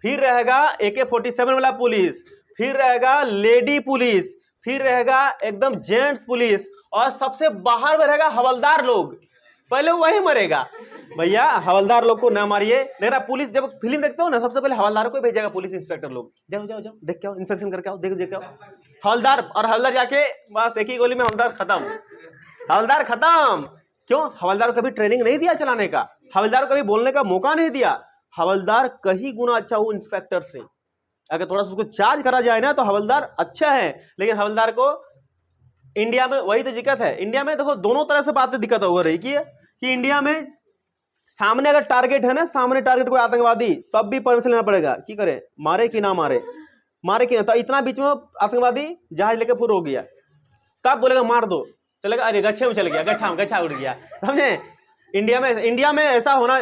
फिर रहेगा AK-47 वाला पुलिस, फिर रहेगा लेडी पुलिस, फिर रहेगा एकदम जेंट्स पुलिस, और सबसे बाहर में रहेगा हवलदार लोग। पहले वही मरेगा भैया, हवलदार लोग को ना मारिए। लेकिन पुलिस जब फिल्म देखते हो ना, सबसे पहले हवलदार को भेजेगा पुलिस इंस्पेक्टर लोग, जाओ जाओ जाओ देख के आओ, इंस्पेक्शन करके आओ, देख आओ। हवलदार, और हवलदार जाके बस एक ही गोली में हवलदार खत्म, हवलदार खत्म। क्यों? हवलदार को कभी ट्रेनिंग नहीं दिया चलाने का, हवलदार को कभी बोलने का मौका नहीं दिया। हवलदार कहीं गुना अच्छा हो इंस्पेक्टर से। अगर थोड़ा सा उसको चार्ज करा जाए ना तो हवलदार अच्छा है। लेकिन हवलदार को इंडिया में वही तो दिक्कत है। इंडिया में देखो दोनों तरह से बातें दिक्कत हो रही कि इंडिया में सामने अगर टारगेट है ना, सामने टारगेट कोई आतंकवादी, तब भी परमिशन लेना पड़ेगा कि करे, मारे कि ना मारे, मारे कि ना। तो इतना बीच में आतंकवादी जहाज लेकर फुर हो गया, तब बोलेगा मार दो, चलेगा अरे गच्छे में चल गया, गच्छा उड़ गया। समझे? इंडिया में ऐसा होना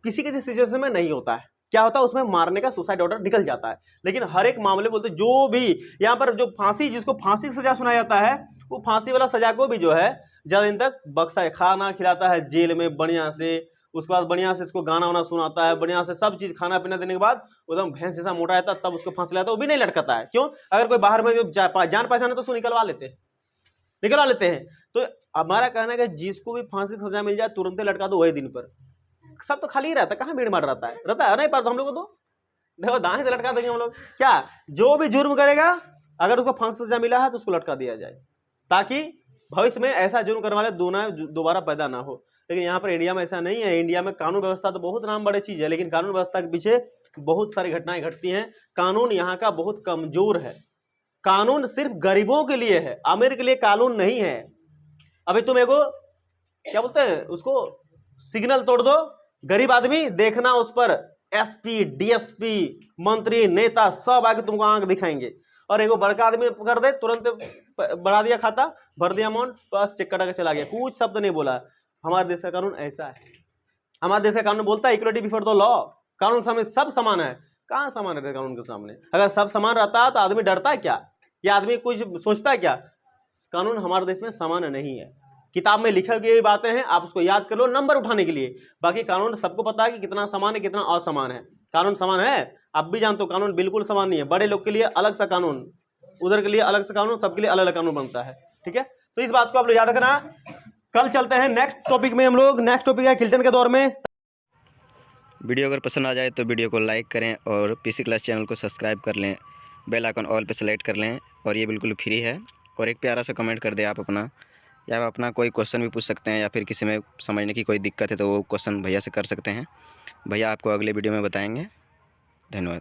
किसी किसी सिचुएशन में नहीं होता है। क्या होता है उसमें मारने का सुसाइड ऑर्डर निकल जाता है। लेकिन हर एक मामले बोलते जो भी यहाँ पर जो फांसी, जिसको फांसी की सजा सुनाया जाता है, वो फांसी वाला सजा को भी जो है ज्यादा दिन तक बक्सा खाना खिलाता है जेल में बढ़िया से, उसके बाद बढ़िया से इसको गाना वाना सुनाता है, बढ़िया से सब चीज खाना पीना देने के बाद एकदम भैंस जैसा मोटा रहता है, तब उसको फांसी लाता है, वो भी नहीं लटकाता है। क्यों? अगर कोई बाहर में जो जान पहचान है तो उसको निकलवा लेते हैं। तो हमारा कहना है कि जिसको भी फांसी की सजा मिल जाए तुरंत लटका दो वही दिन पर। सब तो खाली ही रहता है, कहाँ भीड़ मार रहता है नहीं पर हम लोग को तो देखो दाएं से लटका देंगे हम लोग। क्या जो भी जुर्म करेगा अगर उसको फांसी सजा मिला है तो उसको लटका दिया जाए, ताकि भविष्य में ऐसा जुर्म करने वाले दोबारा पैदा ना हो। लेकिन यहाँ पर इंडिया में ऐसा नहीं है। इंडिया में कानून व्यवस्था तो बहुत नाम बड़ी चीज है, लेकिन कानून व्यवस्था के पीछे बहुत सारी घटनाएं घटती हैं। कानून यहाँ का बहुत कमजोर है। कानून सिर्फ गरीबों के लिए है, अमीर के लिए कानून नहीं है। अभी तुम एगो क्या बोलते हैं उसको, सिग्नल तोड़ दो, गरीब आदमी देखना उस पर एसपी, डीएसपी, मंत्री, नेता सब आके तुमको आंख दिखाएंगे। और एगो बड़का आदमी पकड़ दे, तुरंत बढ़ा दिया खाता, भर दिया अमाउंट, बस चेक कटा के चला गया, कुछ शब्द नहीं बोला। हमारे देश का कानून ऐसा है। हमारे देश का कानून बोलता है इक्वलिटी बिफोर द लॉ, कानून के सामने सब समान है। कहाँ समान रहता है कानून के सामने? अगर सब समान रहता है तो आदमी डरता है क्या, या आदमी कुछ सोचता है क्या? कानून हमारे देश में समान नहीं है। किताब में लिखी गई बातें हैं, आप उसको याद कर लो नंबर उठाने के लिए। बाकी कानून सबको पता है कि कितना समान है कितना असमान है। कानून समान है, आप भी जानते हो कानून बिल्कुल समान नहीं है। बड़े लोग के लिए अलग सा कानून, उधर के लिए अलग सा कानून, सबके लिए अलग अलग कानून बनता है। ठीक है, तो इस बात को आप लोग याद रखना। कल चलते हैं नेक्स्ट टॉपिक में। हम लोग नेक्स्ट टॉपिक है किल्टन के दौर में। वीडियो अगर पसंद आ जाए तो वीडियो को लाइक करें और पीसी क्लास चैनल को सब्सक्राइब कर लें, बेल आइकन ऑल पे सेलेक्ट कर लें, और ये बिल्कुल फ्री है। और एक प्यारा सा कमेंट कर दें आप अपना, या आप अपना कोई क्वेश्चन भी पूछ सकते हैं, या फिर किसी में समझने की कोई दिक्कत है तो वो क्वेश्चन भैया से कर सकते हैं। भैया आपको अगले वीडियो में बताएंगे। धन्यवाद।